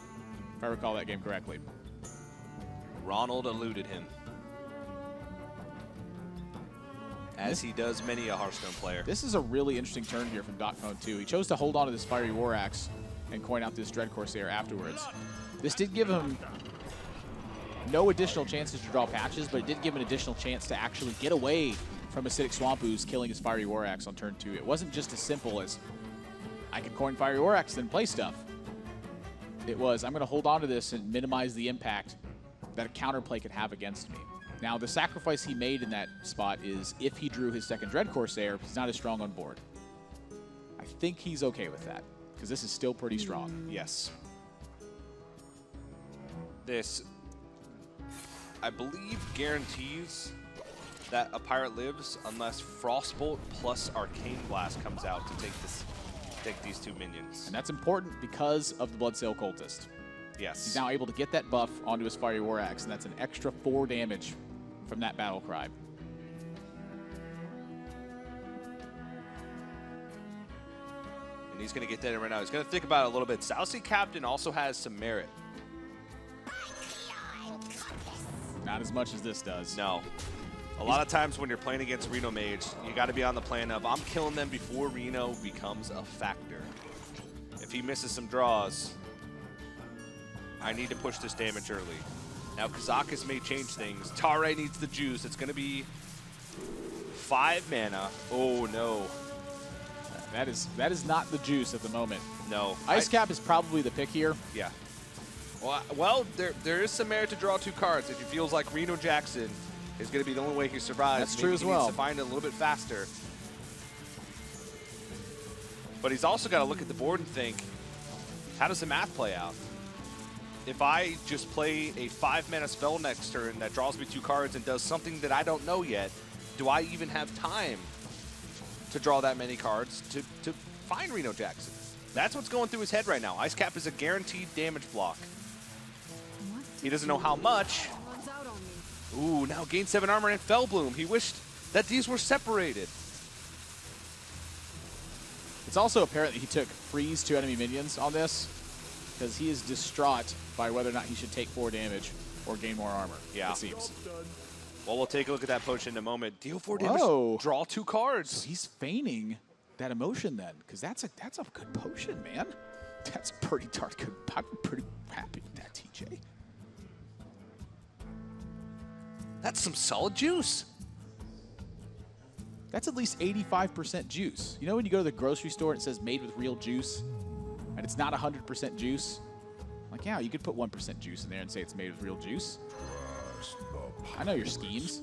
if I recall that game correctly. Ronald eluded him, as he does many a Hearthstone player. This is a really interesting turn here from DocPwn, too. He chose to hold on to this Fiery War Axe and coin out this Dread Corsair afterwards. This did give him no additional chances to draw patches, but it did give him an additional chance to actually get away from Acidic Swamp Ooze killing his Fiery War Axe on turn 2. It wasn't just as simple as, I can coin Fiery War Axe and play stuff. It was, I'm going to hold on to this and minimize the impact that a counterplay could have against me. Now, the sacrifice he made in that spot is if he drew his second Dread Corsair, he's not as strong on board. I think he's okay with that, because this is still pretty strong. Yes. This, I believe, guarantees that a pirate lives unless Frostbolt plus Arcane Blast comes out to take these 2 minions. And that's important because of the Bloodsail Cultist. Yes. He's now able to get that buff onto his Fiery War Axe, and that's an extra 4 damage from that battle cry. And he's going to get that in right now. He's going to think about it a little bit. South Sea Captain also has some merit. Not as much as this does. No. A lot of times when you're playing against Reno Mage, you got to be on the plan of, I'm killing them before Reno becomes a factor. If he misses some draws, I need to push this damage early. Now, Kazakus may change things. Tarei needs the juice. It's going to be 5 mana. Oh, no. That is not the juice at the moment. No. Ice Cap is probably the pick here. Yeah. Well, there is some merit to draw 2 cards. If he feels like Reno Jackson is going to be the only way he survives. That's true as well. He needs to find it a little bit faster. But he's also got to look at the board and think, how does the math play out? If I just play a 5-mana spell next turn that draws me 2 cards and does something that I don't know yet, do I even have time to draw that many cards to find Reno Jackson? That's what's going through his head right now. Ice Cap is a guaranteed damage block. He doesn't know how much. Ooh, now gain 7 armor and Fell Bloom. He wished that these were separated. It's also apparent that he took freeze 2 enemy minions on this, because he is distraught by whether or not he should take 4 damage or gain more armor, yeah. it seems. Well, we'll take a look at that potion in a moment. Deal 4 damage, Whoa. draw 2 cards. So he's feigning that emotion then, because that's a good potion, man. That's pretty darn good. I'm pretty happy with that, TJ. That's some solid juice. That's at least 85% juice. You know when you go to the grocery store and it says made with real juice, and it's not 100% juice? Like, yeah, you could put 1% juice in there and say it's made with real juice. I know your schemes,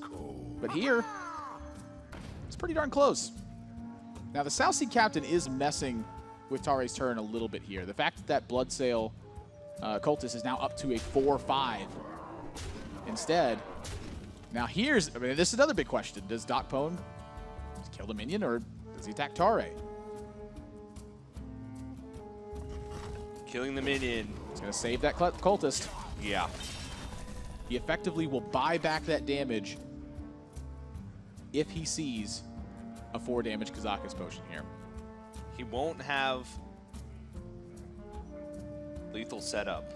but here, it's pretty darn close. Now, the South Sea Captain is messing with Tarei's turn a little bit here. The fact that that Bloodsail Cultist is now up to a 4-5 instead. Now, this is another big question. Does DocPwn kill the minion, or does he attack Tarei? Killing the minion. He's going to save that Cultist. Yeah. He effectively will buy back that damage if he sees a 4 damage Kazakus potion here. He won't have lethal setup.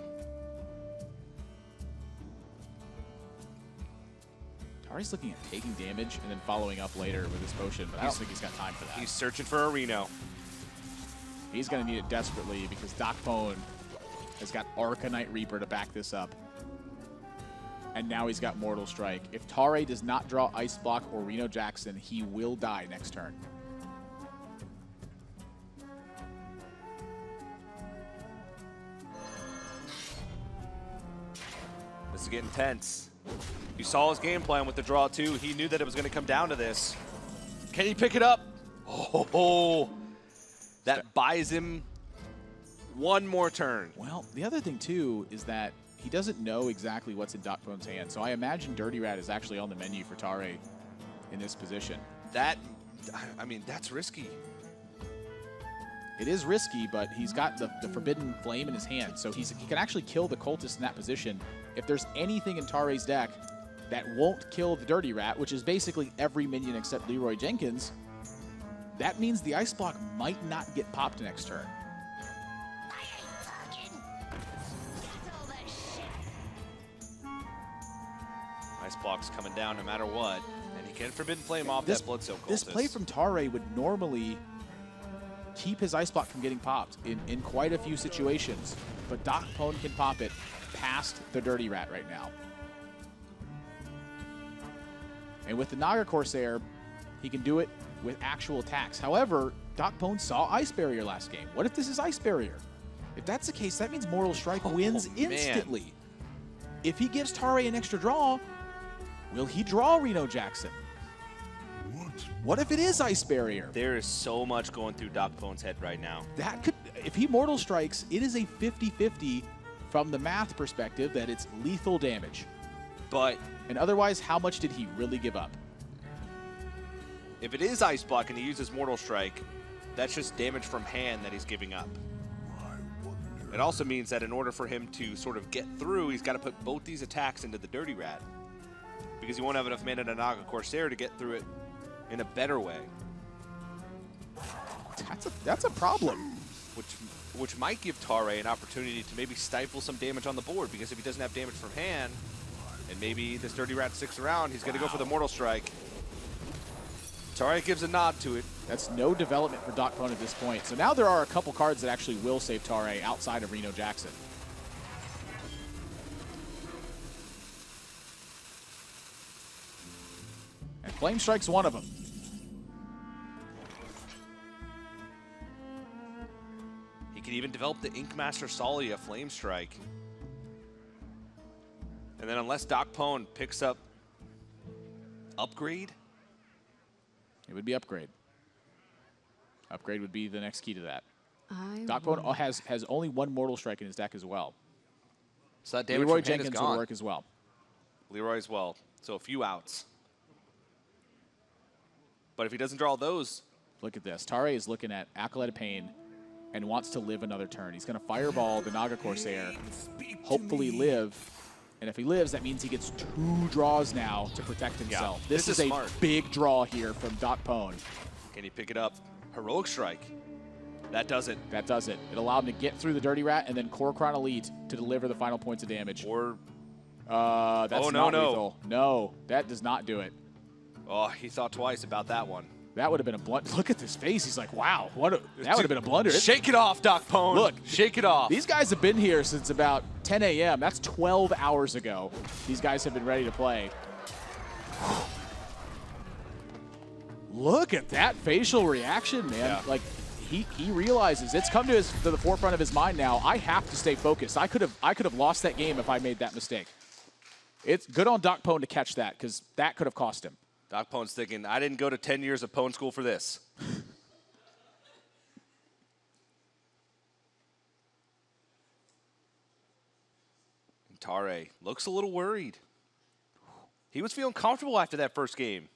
Tarei's looking at taking damage and then following up later with his potion, but I don't think he's got time for that. He's searching for a Reno. He's going to need it desperately because DocPwn has got Arcanite Reaper to back this up. And now he's got Mortal Strike. If Tarei does not draw Ice Block or Reno Jackson, he will die next turn. This is getting tense. You saw his game plan with the draw too. He knew that it was going to come down to this. Can he pick it up? Oh, that buys him one more turn. Well, the other thing too is that he doesn't know exactly what's in DocPwn's hand. So I imagine Dirty Rat is actually on the menu for Tarei in this position. I mean, that's risky. It is risky, but he's got the Forbidden Flame in his hand, so he can actually kill the Cultist in that position. If there's anything in Tarei's deck that won't kill the Dirty Rat, which is basically every minion except Leroy Jenkins, that means the Ice Block might not get popped next turn. Ice Block's coming down no matter what, and he can Forbidden Flame off that Bloodsail Cultist. This play from Tarei would normally keep his Ice Block from getting popped in quite a few situations, but DocPwn can pop it past the Dirty Rat right now. And with the Naga Corsair, he can do it with actual attacks. However, DocPwn saw Ice Barrier last game. What if this is Ice Barrier? If that's the case, that means Mortal Strike wins instantly. If he gives Tarei an extra draw, will he draw Reno Jackson? What if it is Ice Barrier? There is so much going through DocPwn's head right now. That could, if he Mortal Strikes, it is a 50-50 from the math perspective that it's lethal damage. And otherwise, how much did he really give up? If it is Ice Block and he uses Mortal Strike, that's just damage from hand that he's giving up. It also means that in order for him to sort of get through, he's got to put both these attacks into the Dirty Rat, because he won't have enough mana to Naga Corsair to get through it in a better way. That's a problem. Which might give Tarei an opportunity to maybe stifle some damage on the board, because if he doesn't have damage from hand, and maybe this Dirty Rat sticks around, he's going to go for the Mortal Strike. Tarei gives a nod to it. That's no development for DocPwn at this point. So now there are a couple cards that actually will save Tarei outside of Reno Jackson. And Flame Strike's one of them. He can even develop the Inkmaster Salia Flame Strike. And then unless DocPwn picks up Upgrade? It would be Upgrade. Upgrade would be the next key to that. DocPwn has only one Mortal Strike in his deck as well. So that damage Leroy from hand is Jenkins gone. would work as well. Leroy as well. So a few outs. But if he doesn't draw those... Look at this. Tarei is looking at Acolyte of Pain and wants to live another turn. He's going to Fireball the Naga Corsair, hopefully live. And if he lives, that means he gets 2 draws now to protect himself. Yeah, this is a smart. big draw here from DocPwn. Can he pick it up? Heroic Strike. That does it. That does it. It allowed him to get through the Dirty Rat and then Korokron Elite to deliver the final points of damage. Or... that's oh, not lethal. No, that does not do it. Oh, he thought twice about that one. That would have been a blunder. Look at this face. He's like, wow, that would have been a blunder. Shake it off, DocPwn. Look, shake it off. These guys have been here since about 10 a.m. That's 12 hours ago. These guys have been ready to play. Look at that facial reaction, man. Yeah. Like, he realizes it's come to the forefront of his mind now. I have to stay focused. I could have lost that game if I made that mistake. It's good on DocPwn to catch that, because that could have cost him. DocPwn's thinking, I didn't go to 10 years of Pwn school for this. Tarei looks a little worried. He was feeling comfortable after that first game.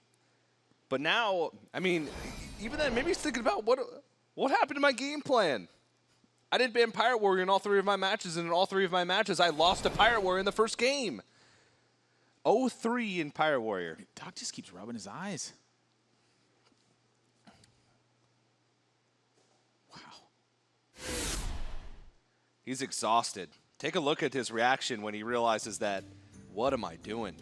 But now, I mean, even then, maybe he's thinking about what happened to my game plan? I didn't ban Pirate Warrior in all 3 of my matches, and in all 3 of my matches, I lost to Pirate Warrior in the first game. 0-3 in Pirate Warrior. Doc just keeps rubbing his eyes. Wow. He's exhausted. Take a look at his reaction when he realizes that, what am I doing?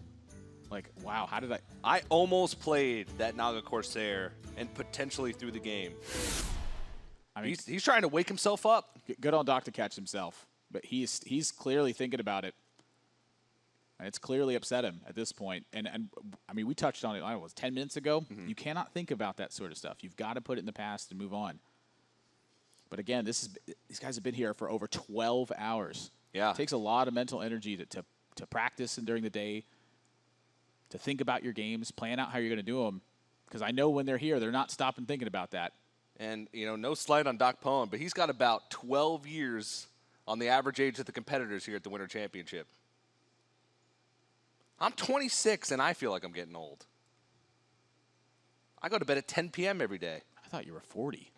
Like, wow, how did I almost played that Naga Corsair and potentially through the game. I mean, he's trying to wake himself up. Good on Doc to catch himself, but he's clearly thinking about it. And it's clearly upset him at this point. And I mean, we touched on it, I don't know, it was 10 minutes ago. You cannot think about that sort of stuff. You've got to put it in the past and move on. But again, these guys have been here for over 12 hours. Yeah. It takes a lot of mental energy to practice and during the day, to think about your games, plan out how you're going to do them. Because I know when they're here, they're not stopping thinking about that. And, you know, no slight on DocPwn, but he's got about 12 years on the average age of the competitors here at the Winter Championship. I'm 26, and I feel like I'm getting old. I go to bed at 10 p.m. every day. I thought you were 40.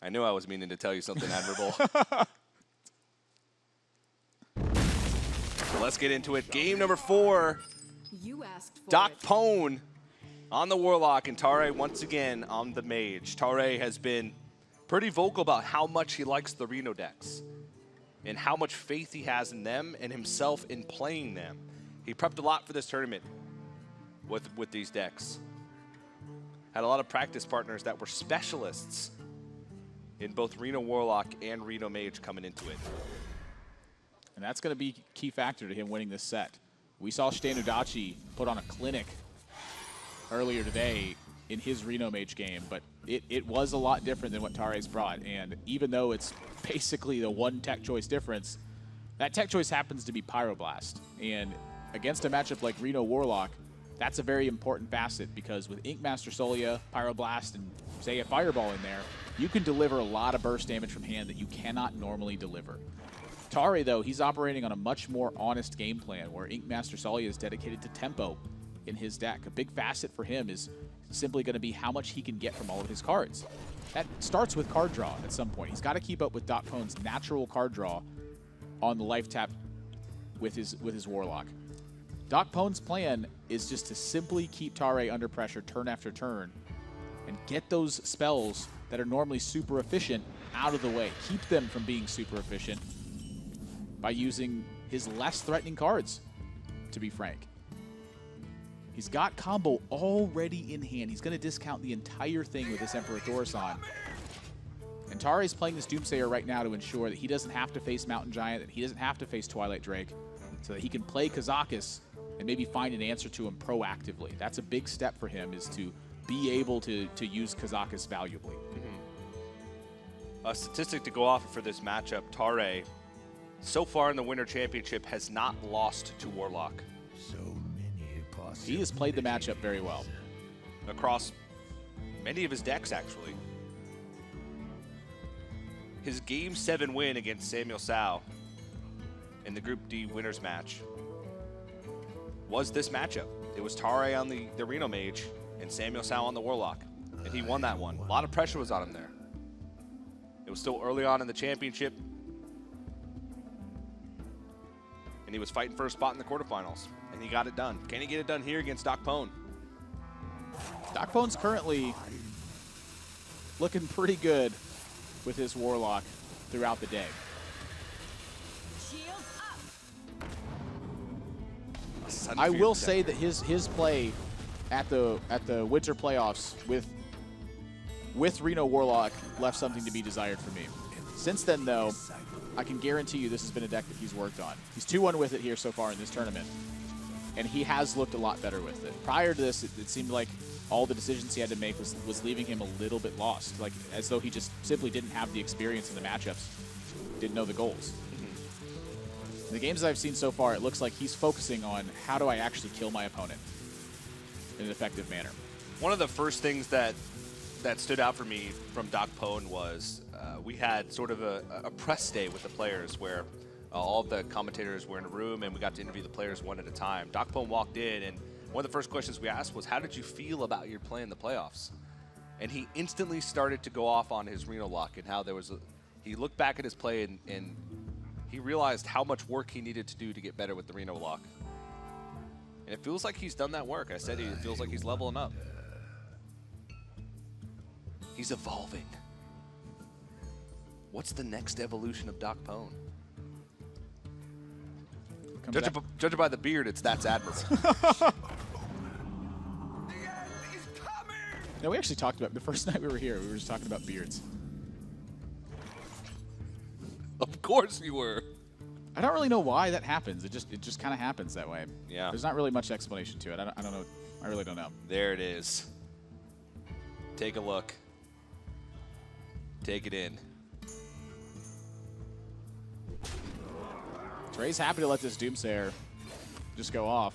I knew I was meaning to tell you something admirable. So let's get into it. Game number 4. You asked for DocPwn on the Warlock, and Tarei once again on the Mage. Tarei has been pretty vocal about how much he likes the Reno decks and how much faith he has in them and himself in playing them. He prepped a lot for this tournament with these decks. Had a lot of practice partners that were specialists in both Reno Warlock and Reno Mage coming into it. And that's going to be a key factor to him winning this set. We saw Shane Udachi put on a clinic earlier today in his Reno Mage game, but it was a lot different than what Tarei's brought. And even though it's basically the one tech choice difference, that tech choice happens to be Pyroblast. And against a matchup like Reno Warlock, that's a very important facet because with Inkmaster Solia, Pyroblast, and say a Fireball in there, you can deliver a lot of burst damage from hand that you cannot normally deliver. Tarei, though, he's operating on a much more honest game plan where Inkmaster Solia is dedicated to tempo in his deck. A big facet for him is simply going to be how much he can get from all of his cards. That starts with card draw at some point. He's got to keep up with DocPwn's natural card draw on the life tap with his Warlock. DocPwn's plan is just to simply keep Tarei under pressure turn after turn and get those spells that are normally super efficient out of the way. Keep them from being super efficient by using his less threatening cards, to be frank. He's got combo already in hand. He's going to discount the entire thing with this Emperor Thaurissan. And Tarei's playing this Doomsayer right now to ensure that he doesn't have to face Mountain Giant, that he doesn't have to face Twilight Drake, so that he can play Kazakus and maybe find an answer to him proactively. That's a big step for him, is to be able to use Kazakus valuably. A statistic to go off for this matchup, Tarei, so far in the Winter Championship, has not lost to Warlock. He has played the matchup very well. Across many of his decks, actually. His Game 7 win against Samuel Sao in the Group D winners match was this matchup. It was Tarei on the Reno Mage and Samuel Sao on the Warlock, and he won that one. A lot of pressure was on him there. It was still early on in the championship, and he was fighting for a spot in the quarterfinals, and he got it done. Can he get it done here against DocPwn? DocPwn's currently looking pretty good with his Warlock throughout the day. I will say that his play at the winter playoffs with Reno Warlock left something to be desired for me. Since then, though, I can guarantee you this has been a deck that he's worked on. He's 2-1 with it here so far in this tournament, and he has looked a lot better with it. Prior to this, it seemed like all the decisions he had to make was leaving him a little bit lost, like as though he just simply didn't have the experience in the matchups, didn't know the goals. In the games I've seen so far, it looks like he's focusing on how do I actually kill my opponent in an effective manner. One of the first things that stood out for me from DocPwn was we had sort of a press day with the players where all of the commentators were in a room and we got to interview the players one at a time. DocPwn walked in, and one of the first questions we asked was, how did you feel about your play in the playoffs? And he instantly started to go off on his Reno lock and how there was he looked back at his play and he realized how much work he needed to do to get better with the Reno lock. And it feels like he's done that work. I said it feels like he's leveling up. He's evolving. What's the next evolution of DocPwn? Judging by the beard, that's admirable. No, we actually talked about the first night we were here. We were just talking about beards. Of course you were. I don't really know why that happens. It just kind of happens that way. Yeah. There's not really much explanation to it. I don't know. I really don't know. There it is. Take a look. Take it in. Tarei's happy to let this Doomsayer just go off.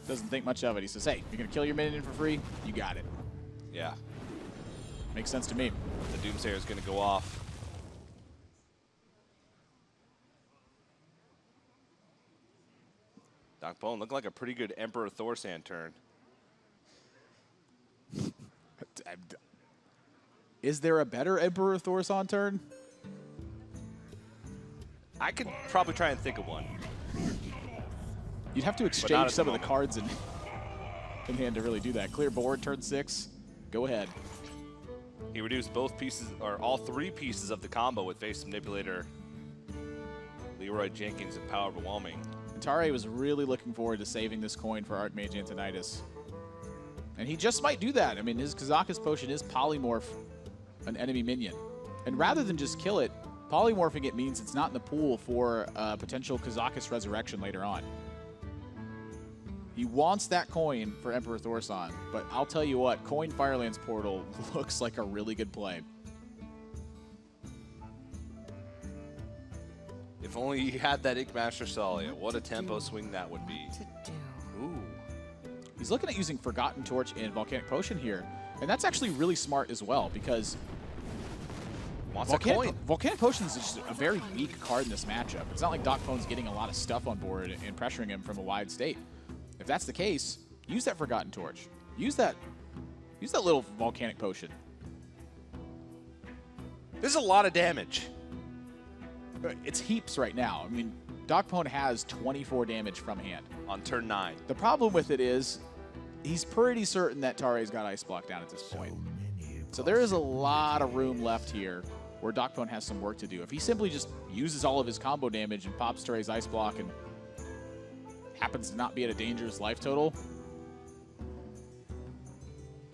Doesn't think much of it. He says, hey, you're going to kill your minion for free? You got it. Yeah. Makes sense to me. The Doomsayer is going to go off. DocPwn looked like a pretty good Emperor Thorsan turn. Is there a better Emperor Thorsan turn? I could probably try and think of one. You'd have to exchange some of the cards in hand to really do that. Clear board, turn 6. Go ahead. He reduced both pieces, or all 3 pieces of the combo with Face Manipulator, Leroy Jenkins, and Power Overwhelming. Tarei was really looking forward to saving this coin for Archmage Antonidas. And he just might do that. I mean, his Kazakus potion is polymorph an enemy minion. And rather than just kill it, polymorphing it means it's not in the pool for potential Kazakus resurrection later on. He wants that coin for Emperor Thorsan, but I'll tell you what, coin Firelands Portal looks like a really good play. If only he had that Inkmaster Salia, what a tempo swing that would be. Ooh. He's looking at using Forgotten Torch and Volcanic Potion here, and that's actually really smart as well because Volcanic Potion is just a very weak card in this matchup. It's not like DocPwn's getting a lot of stuff on board and pressuring him from a wide state. If that's the case, use that Forgotten Torch. Use that little Volcanic Potion. This is a lot of damage. It's heaps right now. I mean, DocPwn has 24 damage from hand. On turn 9. The problem with it is he's pretty certain that Tarei's got Ice Block down at this point. So there is a lot of room left here where DocPwn has some work to do. If he simply just uses all of his combo damage and pops Tarei's Ice Block and happens to not be at a dangerous life total,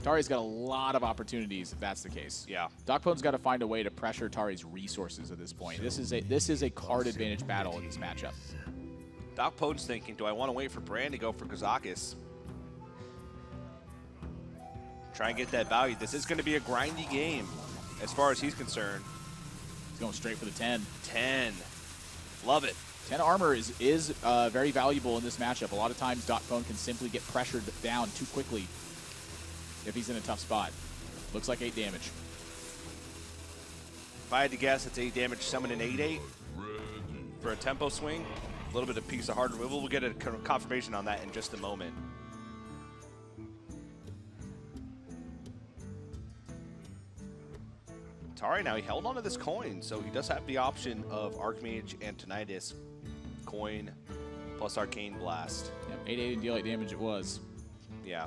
Tarei's got a lot of opportunities if that's the case. Yeah. DocPwn's got to find a way to pressure Tarei's resources at this point. This is a card advantage battle in this matchup. DocPwn's thinking, do I want to wait for Brand to go for Kazakus? Try and get that value. This is going to be a grindy game as far as he's concerned. He's going straight for the 10. 10. Love it. 10 armor is very valuable in this matchup. A lot of times DocPwn can simply get pressured down too quickly if he's in a tough spot. Looks like 8 damage. If I had to guess, it's 8 damage, summon an 8/8 for a tempo swing. A little bit of piece of hard removal. We'll get a confirmation on that in just a moment. Tarei now, he held onto this coin, so he does have the option of Archmage Antonidas coin plus Arcane Blast. Yep, 8/8 and deal 8 damage it was. Yeah.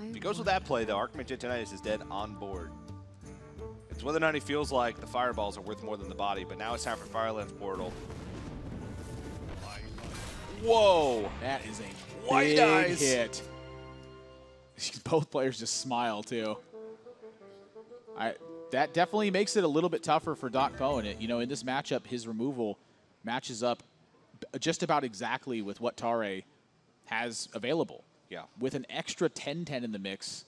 If he goes with that play, the Archmage Antonidas is dead on board. It's whether or not he feels like the fireballs are worth more than the body, but now it's time for Firelands Portal. Whoa! That is a White big eyes. hit. Both players just smile, too. That definitely makes it a little bit tougher for DocPwn. You know, in this matchup, his removal matches up just about exactly with what Tarei has available. Yeah. With an extra 10/10 in the mix,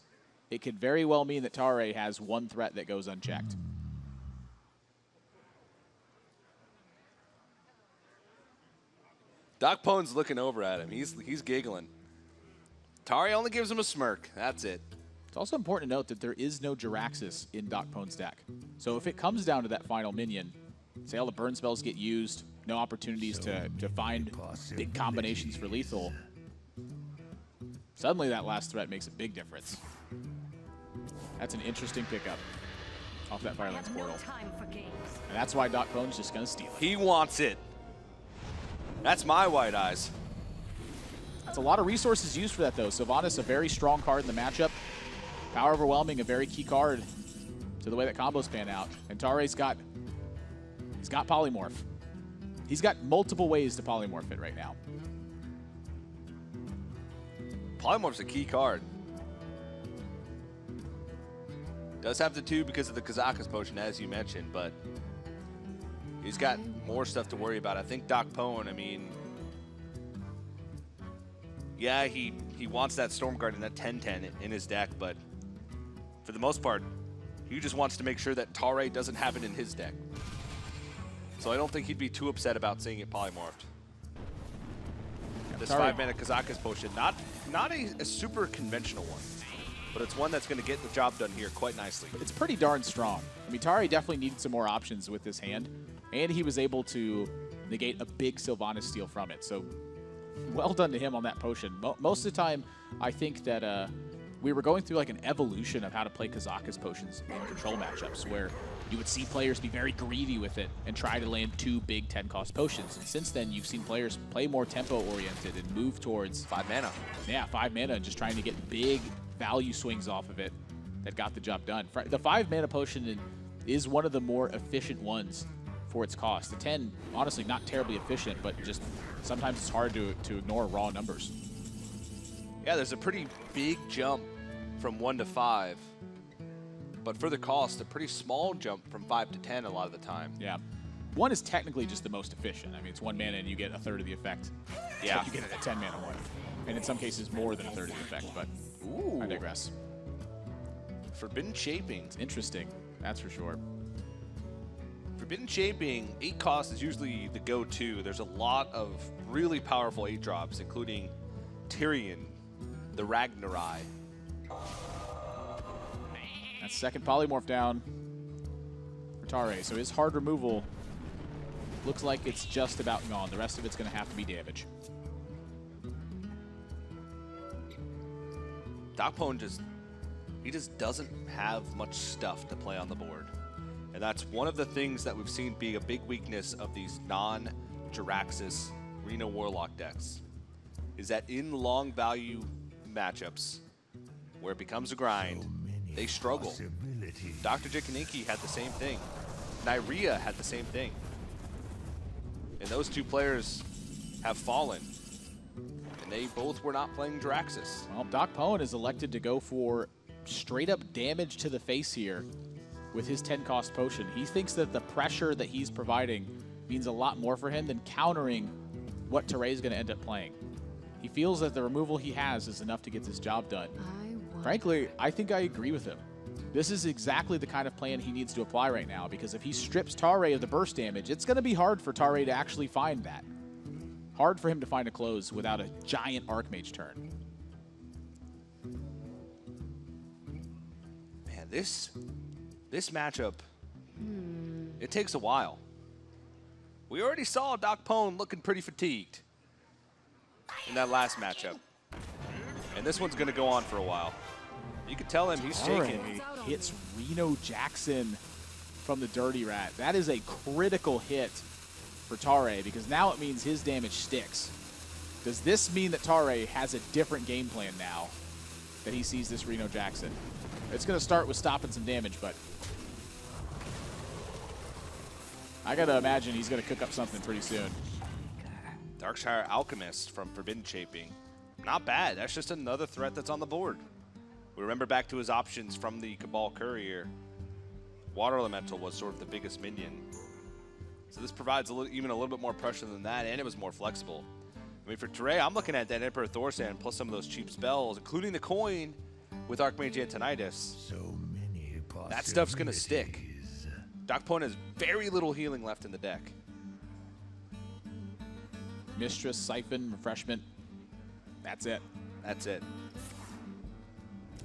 it could very well mean that Tarei has one threat that goes unchecked. DocPwn's looking over at him. He's giggling. Tarei only gives him a smirk. That's it. It's also important to note that there is no Jiraxis in DocPwn's deck. So if it comes down to that final minion, say all the burn spells get used, no opportunities to find big combinations for lethal, suddenly that last threat makes a big difference. That's an interesting pickup off that Firelands portal. And that's why DocPwn's just going to steal it. He wants it. That's my white eyes. That's a lot of resources used for that, though. Sylvanas, a very strong card in the matchup. Power Overwhelming, a very key card to the way that combos pan out. And Tarei's got Polymorph. He's got multiple ways to Polymorph it right now. Polymorph's a key card. Does have the 2 because of the Kazakus potion, as you mentioned, but he's got more stuff to worry about. I think DocPwn, I mean, yeah, he wants that Stormguard and that 10/10 in his deck, but for the most part, he just wants to make sure that Tarei doesn't have it in his deck. So I don't think he'd be too upset about seeing it polymorphed. This 5-mana Kazakus potion, not a super conventional one, but it's one that's going to get the job done here quite nicely. It's pretty darn strong. I mean, Tarei definitely needed some more options with this hand, and he was able to negate a big Sylvanas steal from it. So well done to him on that potion. Most of the time, I think that we were going through like an evolution of how to play Kazakus potions in control matchups, where you would see players be very greedy with it and try to land 2 big 10-cost potions. And since then, you've seen players play more tempo-oriented and move towards 5 mana. Yeah, 5 mana, and just trying to get big value swings off of it that got the job done. The 5 mana potion is one of the more efficient ones for its cost. The 10, honestly, not terribly efficient, but just sometimes it's hard to ignore raw numbers. Yeah, there's a pretty big jump from 1 to 5, but for the cost, a pretty small jump from 5 to 10 a lot of the time. Yeah. 1 is technically just the most efficient. I mean, it's 1 mana and you get a third of the effect. Yeah. You get a 10 mana one. And in some cases, more than a third of the effect, but I digress. Forbidden Shaping. It's interesting, that's for sure. Forbidden Shaping, 8 cost is usually the go-to. There's a lot of really powerful 8 drops, including Tyrion, the Ragnarai. That's second polymorph down for Tarei. So his hard removal looks like it's just about gone. The rest of it's going to have to be damage. DocPwn just doesn't have much stuff to play on the board. And that's one of the things that we've seen being a big weakness of these non-Jiraxis Reno Warlock decks, is that in long value matchups where it becomes a grind, they struggle. Dr. Jikaniki had the same thing. Nyria had the same thing. And those 2 players have fallen. And they both were not playing Jiraxis. Well, DocPwn is elected to go for straight up damage to the face here with his 10-cost potion. He thinks that the pressure that he's providing means a lot more for him than countering what Tarei is going to end up playing. He feels that the removal he has is enough to get this job done. Frankly, I think I agree with him. This is exactly the kind of plan he needs to apply right now, because if he strips Tarei of the burst damage, it's going to be hard for Tarei to actually find that. Hard for him to find a close without a giant Archmage turn. Man, this matchup, it takes a while. We already saw DocPwn looking pretty fatigued in that last matchup. And this one's going to go on for a while. You can tell him he's shaking. Hits Reno Jackson from the Dirty Rat. That is a critical hit for Tarei, because now it means his damage sticks. Does this mean that Tarei has a different game plan now that he sees this Reno Jackson? It's going to start with stopping some damage, but I got to imagine he's going to cook up something pretty soon. Darkshire Alchemist from Forbidden Shaping. Not bad. That's just another threat that's on the board. We remember back to his options from the Cabal Courier. Water Elemental was sort of the biggest minion. So this provides even a little bit more pressure than that, and it was more flexible. I mean, for Tarei, I'm looking at that Emperor Thorsan plus some of those cheap spells, including the coin with Archmage Antonidas. That stuff's going to stick. DocPwn has very little healing left in the deck. Mistress, Siphon, Refreshment. That's it. That's it.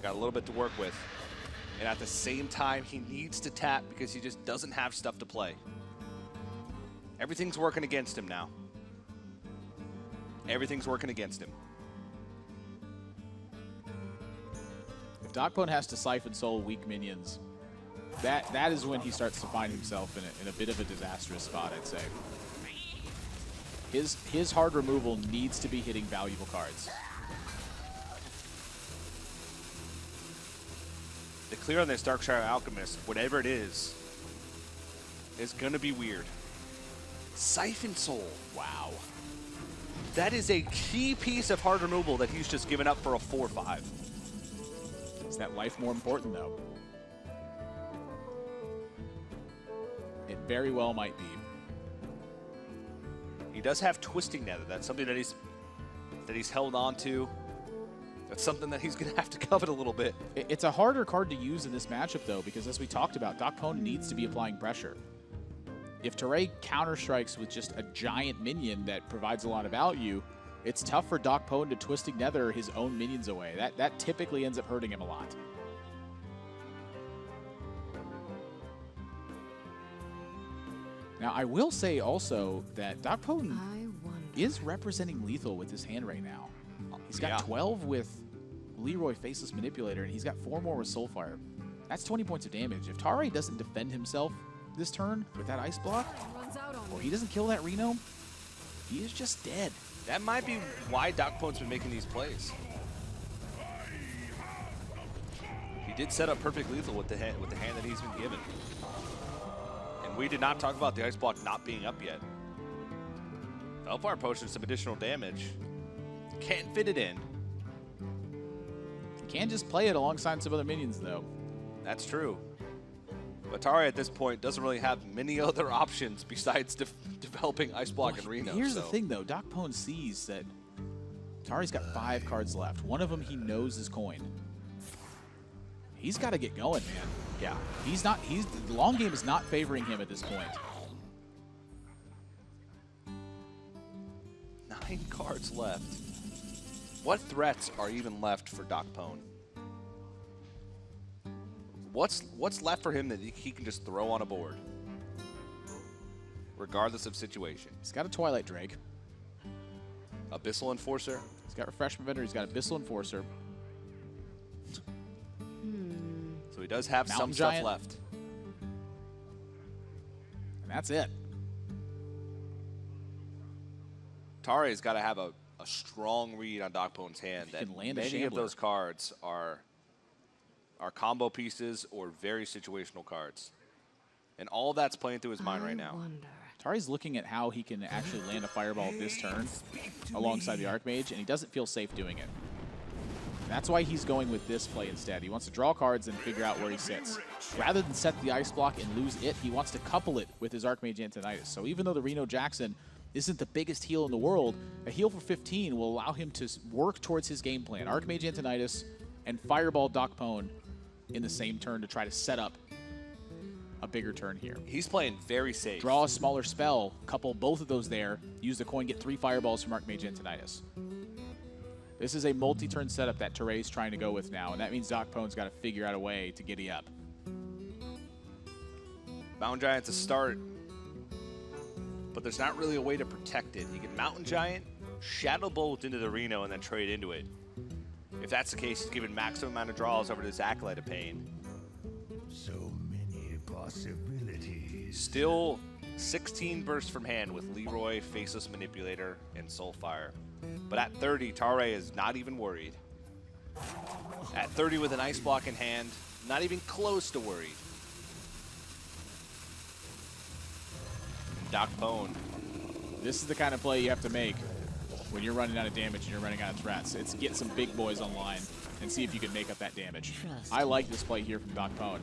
Got a little bit to work with. And at the same time, he needs to tap because he just doesn't have stuff to play. Everything's working against him now. Everything's working against him. If DocPwn has to Siphon Soul weak minions, that is when he starts to find himself in a bit of a disastrous spot, I'd say. His hard removal needs to be hitting valuable cards. The clear on this Darkshire Alchemist, whatever it is going to be weird. Siphon Soul. Wow. That is a key piece of hard removal that he's just given up for a 4/5. Is that life more important, though? It very well might be. He does have Twisting Nether. That's something that he's held on to. That's something that he's going to have to covet a little bit. It's a harder card to use in this matchup, though, because as we talked about, DocPwn needs to be applying pressure. If Tarei counterstrikes with just a giant minion that provides a lot of value, it's tough for DocPwn to Twisting Nether his own minions away. That typically ends up hurting him a lot. Now, I will say also that DocPwn is representing lethal with his hand right now. He's got 12 with Leroy Faceless Manipulator, and he's got 4 more with Soulfire. That's 20 points of damage. If Tarei doesn't defend himself this turn with that Ice Block, or he doesn't kill that Reno, he is just dead. That might be why DocPwn's been making these plays. He did set up perfect lethal with the hand that he's been given. And we did not talk about the Ice Block not being up yet. Hellfire Potion, some additional damage. Can't fit it in. Can just play it alongside some other minions, though. That's true. But Tarei at this point doesn't really have many other options besides developing Ice Block and Reno. Here's the thing, though. DocPwn sees that Tarei's got 5 cards left. One of them he knows is coin. He's got to get going, man. Yeah. The long game is not favoring him at this point. 9 cards left. What threats are even left for DocPwn? What's left for him that he can just throw on a board, regardless of situation? He's got a Twilight Drake. Abyssal Enforcer. He's got Refreshment Vendor. He's got Abyssal Enforcer. So he does have Mountain some Giant. stuff left. And that's it. Tarei's got to have a strong read on DocPwn's hand that can land a many of Shambler. those cards are combo pieces or very situational cards. And all that's playing through his mind right now. Tarei's looking at how he can actually land a Fireball this turn alongside the Archmage, and he doesn't feel safe doing it. That's why he's going with this play instead. He wants to draw cards and figure out where he sits. Rather than set the Ice Block and lose it, he wants to couple it with his Archmage Antonidas. So even though the Reno Jackson isn't the biggest heal in the world, a heal for 15 will allow him to work towards his game plan. Archmage Antonidas and Fireball DocPwn in the same turn to try to set up a bigger turn here. He's playing very safe. Draw a smaller spell, couple both of those there, use the coin, get 3 Fireballs from Archmage Antonidas. This is a multi-turn setup that Tarei's trying to go with now, and that means DocPwn's got to figure out a way to giddy up. Mountain Giant's a start, but there's not really a way to protect it. You can Mountain Giant, Shadow Bolt into the Reno, and then trade into it. If that's the case, he's given maximum amount of draws over this Acolyte of Pain. So many possibilities. Still 16 bursts from hand with Leroy, Faceless Manipulator, and Soulfire. But at 30, Tarei is not even worried. At 30 with an Ice Block in hand, not even close to worried. DocPwn. This is the kind of play you have to make when you're running out of damage and you're running out of threats. It's get some big boys online and see if you can make up that damage. I like this play here from DocPwn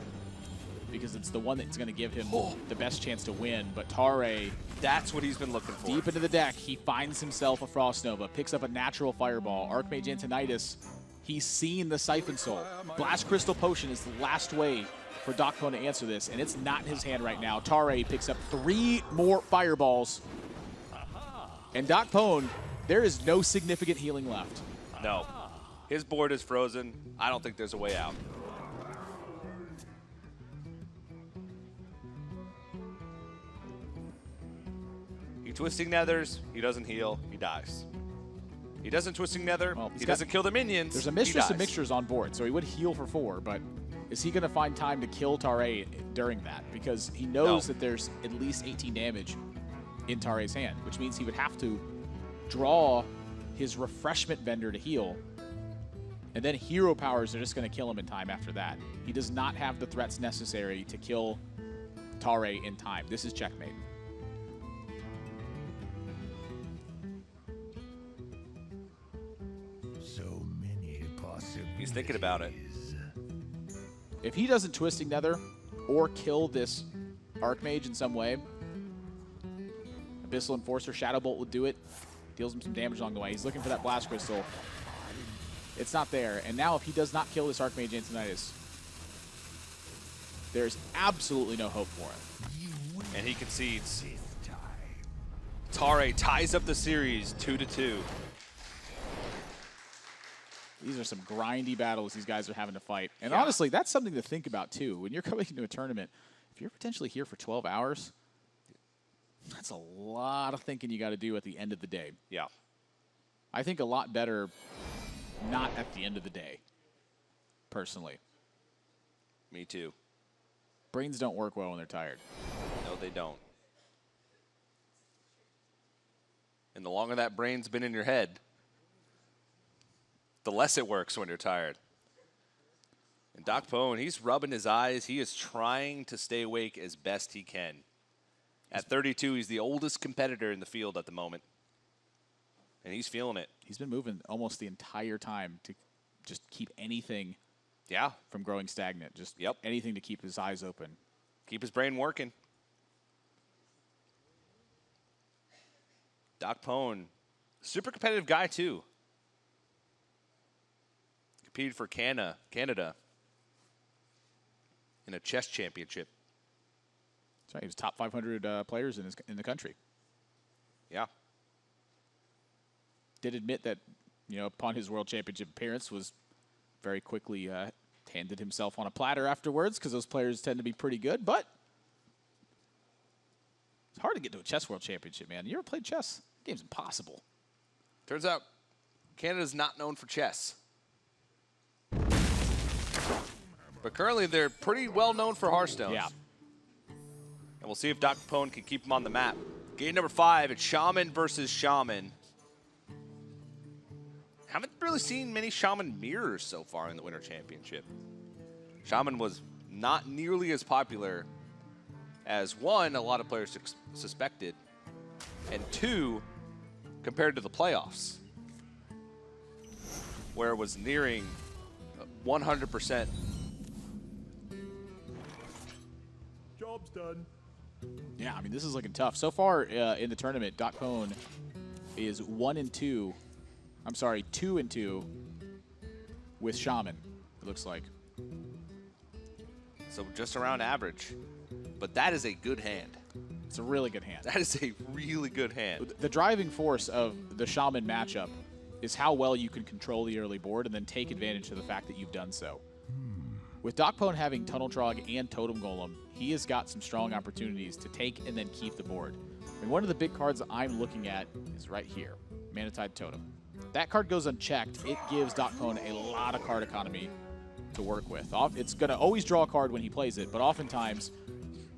because it's the one that's going to give him the best chance to win. But Tarei, that's what he's been looking for. Deep into the deck, he finds himself a Frost Nova, picks up a natural Fireball. Archmage Antonidas, he's seen the Siphon Soul. Blast Crystal Potion is the last way for DocPwn to answer this, and it's not in his hand right now. Tarei picks up 3 more Fireballs. And DocPwn, there is no significant healing left. No. His board is frozen. I don't think there's a way out. He Twisting Nethers, he doesn't heal, he dies. He doesn't Twisting Nether, Well, he doesn't kill the minions, There's a he Mistress of dies. Mixtures on board, so he would heal for 4, but is he going to find time to kill Tarei during that? Because he knows that there's at least 18 damage in Tarei's hand, which means he would have to draw his refreshment vendor to heal, and then hero powers are just going to kill him in time after that. He does not have the threats necessary to kill Tarei in time. This is checkmate. So many possibilities. He's thinking about it. If he doesn't Twisting Nether or kill this Archmage in some way, Abyssal Enforcer, Shadow Bolt will do it. Deals him some damage along the way. He's looking for that Blast Crystal. It's not there. And now if he does not kill this Archmage Antonitis, there's absolutely no hope for him. And he concedes. Tarei ties up the series 2-2. These are some grindy battles these guys are having to fight. And honestly, that's something to think about too. When you're coming into a tournament, if you're potentially here for 12 hours, that's a lot of thinking you got to do at the end of the day. Yeah. I think a lot better not at the end of the day, personally. Me too. Brains don't work well when they're tired. No, they don't. And the longer that brain's been in your head, the less it works when you're tired. And DocPwn, he's rubbing his eyes. He is trying to stay awake as best he can. At 32, he's the oldest competitor in the field at the moment. And he's feeling it. He's been moving almost the entire time to just keep anything from growing stagnant. Just anything to keep his eyes open. Keep his brain working. DocPwn, super competitive guy too. Competed for Canada in a chess championship. That's right. He was top 500 players in the country. Yeah. Did admit that, upon his World Championship appearance, was very quickly handed himself on a platter afterwards because those players tend to be pretty good. But it's hard to get to a chess World Championship, man. You ever played chess? The game's impossible. Turns out Canada's not known for chess. But currently, they're pretty well known for Hearthstone. Yeah. And we'll see if DocPwn can keep him on the map. Game number 5, it's Shaman versus Shaman. Haven't really seen many Shaman mirrors so far in the Winter Championship. Shaman was not nearly as popular as, 1, a lot of players suspected, and 2, compared to the playoffs, where it was nearing 100%. Job's done. Yeah, I mean, this is looking tough. So far in the tournament, DocPwn is 1-2. I'm sorry, 2-2 with Shaman, it looks like. So just around average. But that is a good hand. It's a really good hand. That is a really good hand. The driving force of the Shaman matchup is how well you can control the early board and then take advantage of the fact that you've done so. With DocPwn having Tunnel Trog and Totem Golem, he has got some strong opportunities to take and then keep the board. And one of the big cards that I'm looking at is right here, Manatide Totem. That card goes unchecked. It gives DocPwn a lot of card economy to work with. It's going to always draw a card when he plays it, but oftentimes,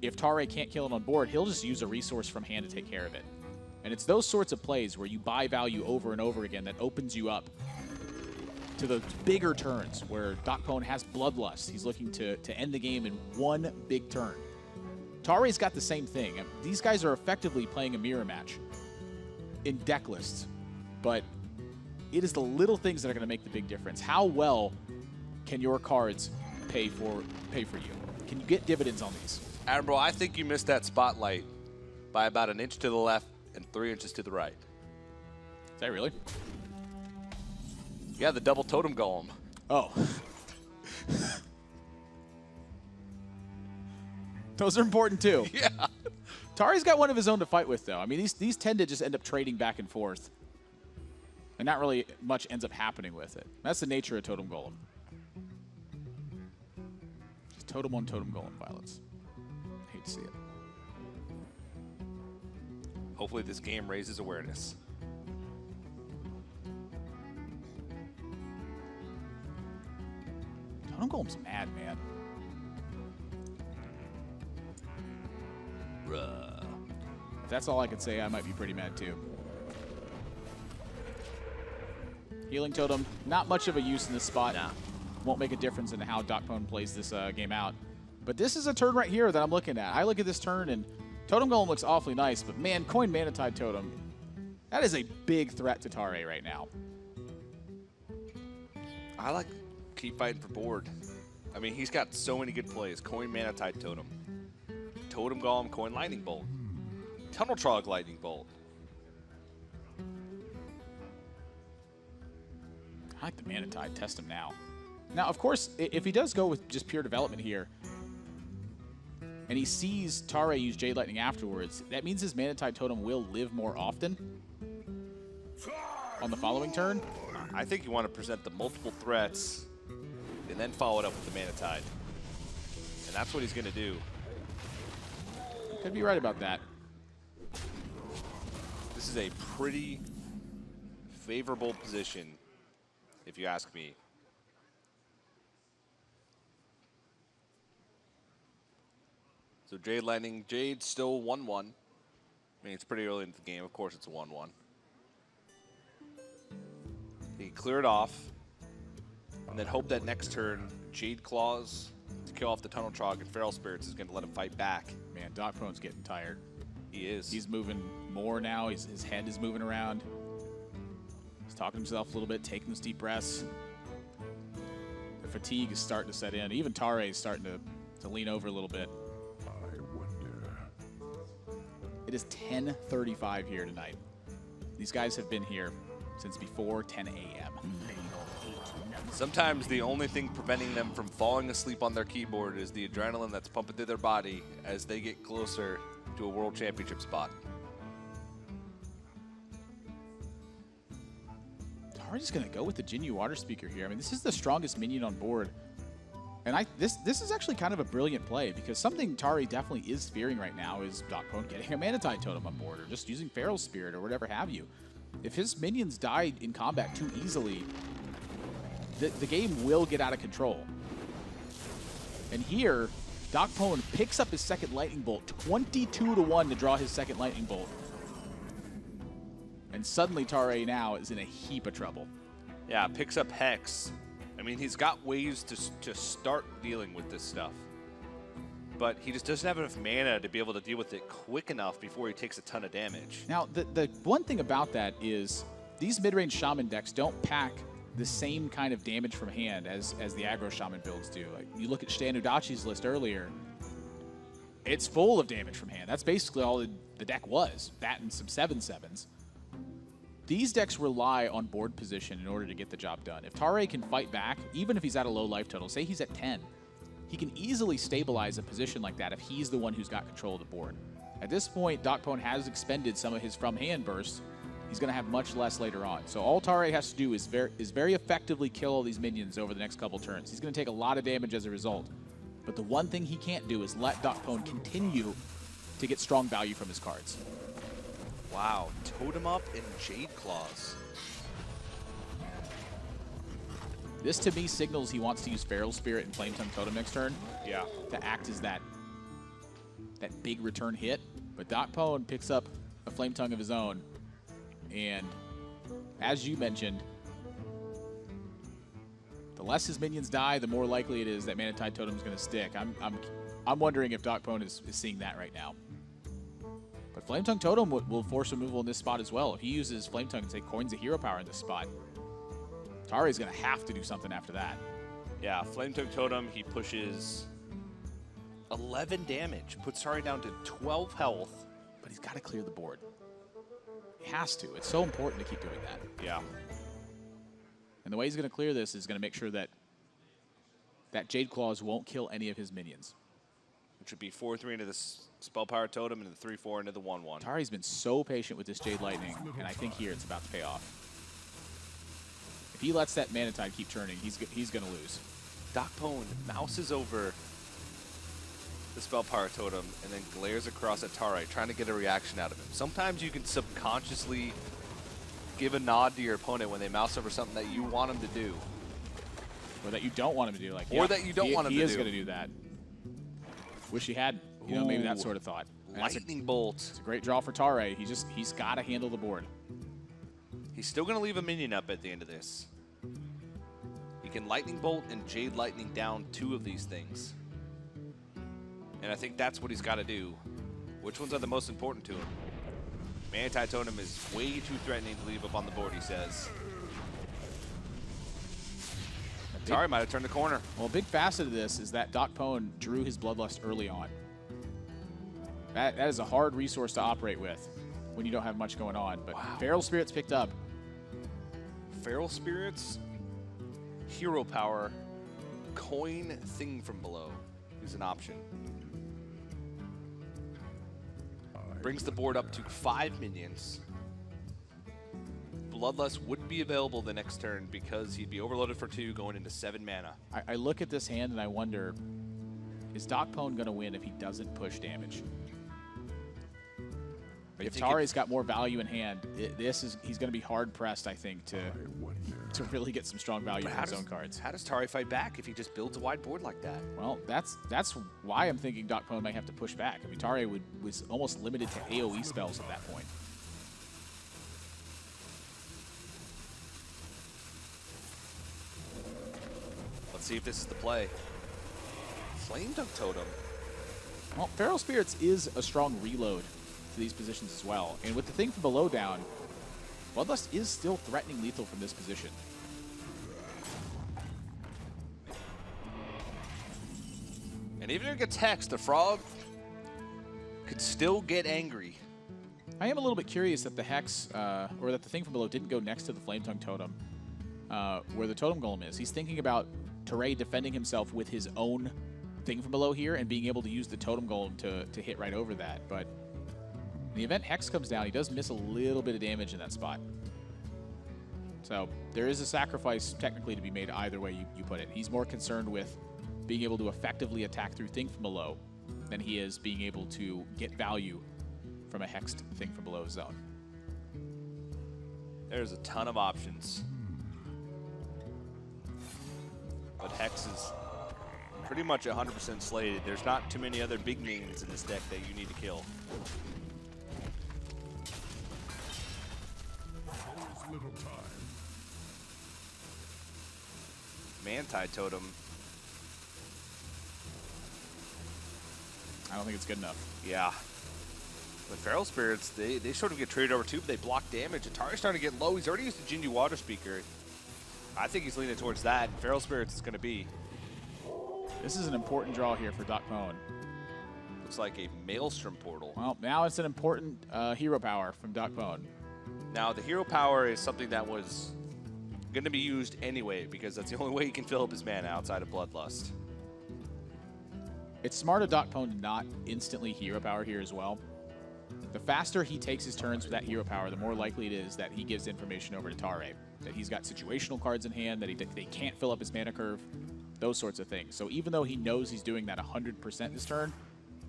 if Tarei can't kill it on board, he'll just use a resource from hand to take care of it. And it's those sorts of plays where you buy value over and over again that opens you up to the bigger turns where DocPwn has Bloodlust. He's looking to end the game in one big turn. Tarei's got the same thing. These guys are effectively playing a mirror match in deck lists, but it is the little things that are going to make the big difference. How well can your cards pay for you? Can you get dividends on these? Admiral, I think you missed that spotlight by about an inch to the left and 3 inches to the right. Is that really? Yeah, the double Totem Golem. Oh. Those are important too. Yeah. Tarei's got one of his own to fight with, though. I mean, these tend to just end up trading back and forth. And not really much ends up happening with it. That's the nature of Totem Golem. Just totem on Totem Golem violence. Hate to see it. Hopefully this game raises awareness. Totem Golem's mad, man. If that's all I could say, I might be pretty mad too. Healing Totem, not much of a use in this spot. Nah. Won't make a difference in how DocPwn plays this game out. But this is a turn right here that I'm looking at. I look at this turn and Totem Golem looks awfully nice, but man, Coin Manatide Totem, that is a big threat to Tarei right now. I like keep fighting for board. I mean, he's got so many good plays. Coin Manatide Totem. Totem Golem, Coin Lightning Bolt. Tunnel Trog Lightning Bolt. I like the Manatide. Test him now. Now, of course, if he does go with just pure development here, and he sees Tarei use Jade Lightning afterwards, that means his Manatide Totem will live more often on the following turn. I think you want to present the multiple threats and then follow it up with the Manatide. And that's what he's going to do. Could be right about that. This is a pretty favorable position, if you ask me. So Jade Lightning, Jade still 1-1. I mean, it's pretty early into the game. Of course it's a 1-1. He can clear it off, and then hope that next turn, Jade Claws to kill off the Tunnel Trog and Feral Spirits is going to let him fight back. Man, DocPwn's getting tired. He is. He's moving more now. His head is moving around. He's talking to himself a little bit, taking those deep breaths. The fatigue is starting to set in. Even Tarei is starting to lean over a little bit. I wonder. It is 10:35 here tonight. These guys have been here since before 10 a.m. Sometimes the only thing preventing them from falling asleep on their keyboard is the adrenaline that's pumping through their body as they get closer to a World Championship spot. Tarei's just going to go with the Jinyu Water Speaker here. I mean, this is the strongest minion on board. And this is actually kind of a brilliant play, because something Tarei definitely is fearing right now is DocPwn getting a Manatide Totem on board, or just using Feral Spirit or whatever have you. If his minions die in combat too easily, the game will get out of control. And here, DocPwn picks up his second Lightning Bolt, 22-1 to draw his second Lightning Bolt. And suddenly Tarei now is in a heap of trouble. Yeah, picks up Hex. I mean, he's got ways to start dealing with this stuff. But he just doesn't have enough mana to be able to deal with it quick enough before he takes a ton of damage. Now, the one thing about that is these mid-range Shaman decks don't pack the same kind of damage from hand as the aggro Shaman builds do. Like, you look at Stan Udachi's list earlier, it's full of damage from hand. That's basically all the deck was, that and some 7/7s. These decks rely on board position in order to get the job done. If Tarei can fight back, even if he's at a low life total, say he's at 10, he can easily stabilize a position like that if he's the one who's got control of the board. At this point, DocPwn has expended some of his from-hand bursts. He's going to have much less later on. So all Tarei has to do is very effectively kill all these minions over the next couple turns. He's going to take a lot of damage as a result. But the one thing he can't do is let DocPwn continue to get strong value from his cards. Wow, Totem Up and Jade Claws. This, to me, signals he wants to use Feral Spirit and Flame Tongue Totem next turn. Yeah. To act as that big return hit. But DocPwn picks up a Flame Tongue of his own. And as you mentioned, the less his minions die, the more likely it is that Manatide Totem is going to stick. I'm wondering if DocPwn is seeing that right now. But Flame Tongue Totem will force removal in this spot as well. If he uses Flame Tongue and say coins a hero power in this spot, Tarei's going to have to do something after that. Yeah, Flame Tongue Totem, he pushes 11 damage, puts Tarei down to 12 health. But he's got to clear the board. He has to. It's so important to keep doing that. Yeah. And the way he's going to clear this is going to make sure that Jade Claws won't kill any of his minions. Which would be 4-3 into the Spell Power Totem and the 3-4 into the 1-1. Tarei's been so patient with this Jade Lightning, and I think here it's about to pay off. he lets that Mana Tide keep turning, he's going to lose. DocPwn mouses over the Spell Power Totem and then glares across at Tarei, trying to get a reaction out of him. Sometimes you can subconsciously give a nod to your opponent when they mouse over something that you want them to do. Or that you don't want him to do. Like, or that you don't want him to do. He is going to do that. Wish he had, you know, maybe that sort of thought. Lightning Bolt. It's a great draw for Tarei. He's got to handle the board. He's still going to leave a minion up at the end of this. He can Lightning Bolt and Jade Lightning down 2 of these things. And I think that's what he's got to do. Which ones are the most important to him? Mana Tide Totem is way too threatening to leave up on the board, he says. Tarei might have turned the corner. Well, a big facet of this is that DocPwn drew his Bloodlust early on. That is a hard resource to operate with when you don't have much going on. But Feral Spirits picked up. Feral Spirits, Hero Power, Coin Thing from Below is an option. Brings the board up to 5 minions. Bloodlust wouldn't be available the next turn because he'd be overloaded for 2 going into 7 mana. I look at this hand and I wonder, is DocPwn going to win if he doesn't push damage? If Tarei's got more value in hand, he's going to be hard pressed, I think, to really get some strong value from his own cards. How does Tarei fight back if he just builds a wide board like that? Well, that's why I'm thinking DocPwn might have to push back. I mean, Tarei was almost limited to AoE spells at that point. Let's see if this is the play. Flame Dunk Totem. Well, Feral Spirits is a strong reload to these positions as well. And with the thing from below down, Bloodlust is still threatening lethal from this position. And even if it gets hexed, the Frog could still get angry. I am a little bit curious that the Hex, or that the thing from below didn't go next to the Flame Tongue Totem, where the Totem Golem is. He's thinking about Tarei defending himself with his own thing from below here and being able to use the Totem Golem to hit right over that. But in the event Hex comes down, he does miss a little bit of damage in that spot. So there is a sacrifice technically to be made either way you put it. He's more concerned with being able to effectively attack through thing from below than he is being able to get value from a hexed thing from below zone. There's a ton of options. But Hex is pretty much 100% slated. There's not too many other big minions in this deck that you need to kill. Little time. Mana Tide Totem. I don't think it's good enough. Yeah. With Feral Spirits, they sort of get traded over too, but they block damage. Atare's starting to get low. He's already used the Jinju Water Speaker. I think he's leaning towards that. Feral Spirits is going to be. This is an important draw here for DocPwn. Looks like a Maelstrom Portal. Well, now it's an important hero power from DocPwn. Now, the hero power is something that was going to be used anyway because that's the only way he can fill up his mana outside of Bloodlust. It's smart of DocPwn to not instantly hero power here as well. The faster he takes his turns with that hero power, the more likely it is that he gives information over to Tarei. That he's got situational cards in hand, that they can't fill up his mana curve, those sorts of things. So even though he knows he's doing that 100% this turn,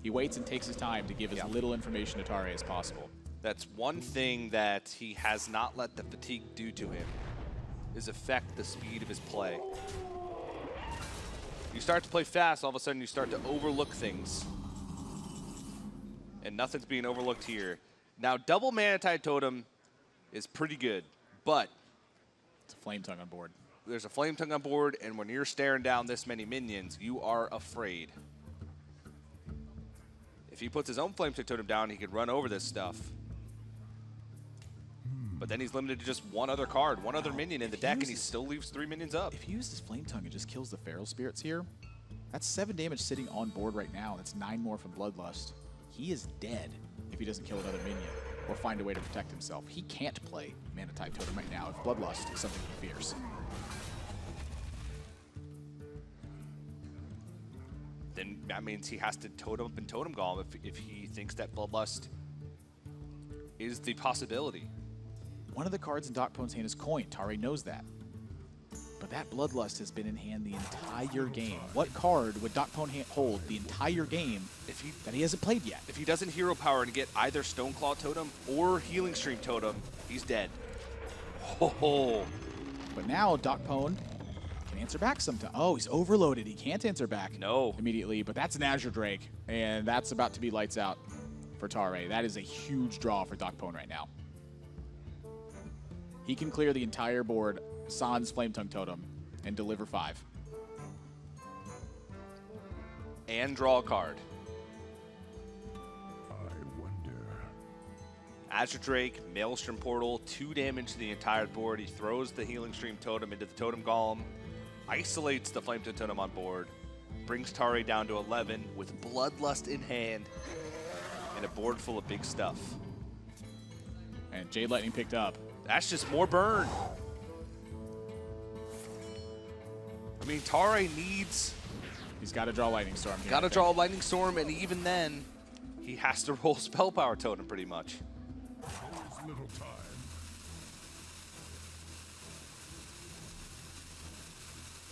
he waits and takes his time to give as little information to Tarei as possible. That's one thing that he has not let the fatigue do to him, is affect the speed of his play. You start to play fast, all of a sudden you start to overlook things. And nothing's being overlooked here. Now, double Mana Tide Totem is pretty good, but it's a Flame Tongue on board. There's a Flame Tongue on board, and when you're staring down this many minions, you are afraid. If he puts his own Flame Tongue Totem down, he could run over this stuff. But then he's limited to just one other card, one other minion in the deck, and he still leaves 3 minions up. If he uses Flame Tongue and just kills the Feral Spirits here, that's 7 damage sitting on board right now. That's 9 more from Bloodlust. He is dead if he doesn't kill another minion or find a way to protect himself. He can't play Mana Tide Totem right now if Bloodlust is something he fears. Then that means he has to Totem up and Totem Golem if he thinks that Bloodlust is the possibility. One of the cards in DocPwn's hand is Coin. Tarei knows that. but that Bloodlust has been in hand the entire game. What card would DocPwn hold the entire game that he hasn't played yet? If he doesn't Hero Power and get either Stoneclaw Totem or Healing Stream Totem, he's dead. Oh. But now DocPwn can answer back sometime. Oh, he's overloaded. He can't answer back immediately, but that's an Azure Drake, and that's about to be lights out for Tarei. That is a huge draw for DocPwn right now. He can clear the entire board, sans Flametongue Totem, and deliver 5. And draw a card. I wonder. Azure Drake, Maelstrom Portal, 2 damage to the entire board. He throws the Healing Stream Totem into the Totem Golem, isolates the Flametongue Totem on board, brings Tarei down to 11 with Bloodlust in hand and a board full of big stuff. And Jade Lightning picked up. That's just more burn. I mean, Tarei needs... He's got to draw Lightning Storm here. Got to draw a Lightning Storm, and even then, he has to roll Spell Power Totem pretty much. There's little time.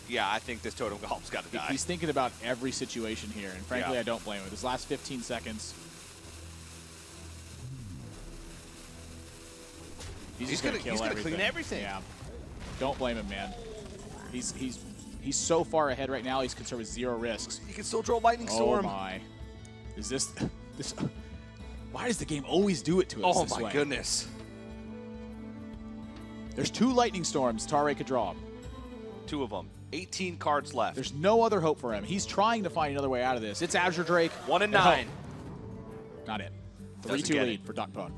Yeah, I think this Totem Golem's got to die. He's thinking about every situation here, and frankly, I don't blame him. This last 15 seconds, he's just going to kill everything. Clean everything. Yeah, don't blame him, man. He's so far ahead right now. He's concerned with 0 risks. He can still draw Lightning Storm. Oh my! Is this? Why does the game always do it to us? Oh this my way? goodness! There's 2 Lightning Storms Tarei could draw. 2 of them. 18 cards left. There's no other hope for him. He's trying to find another way out of this. It's Azure Drake. 1 and 9. Not it. Doesn't 3-2 get lead it. for DocPwn.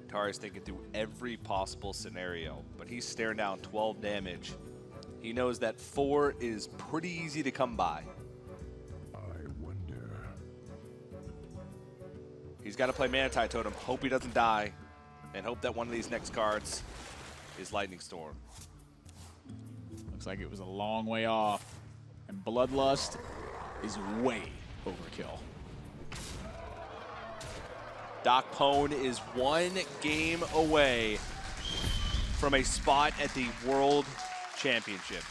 Tarei's thinking through every possible scenario, but he's staring down 12 damage. He knows that 4 is pretty easy to come by. I wonder. He's got to play Manatide Totem, hope he doesn't die, and hope that one of these next cards is Lightning Storm. Looks like it was a long way off. And Bloodlust is way overkill. DocPwn is 1 game away from a spot at the World Championship.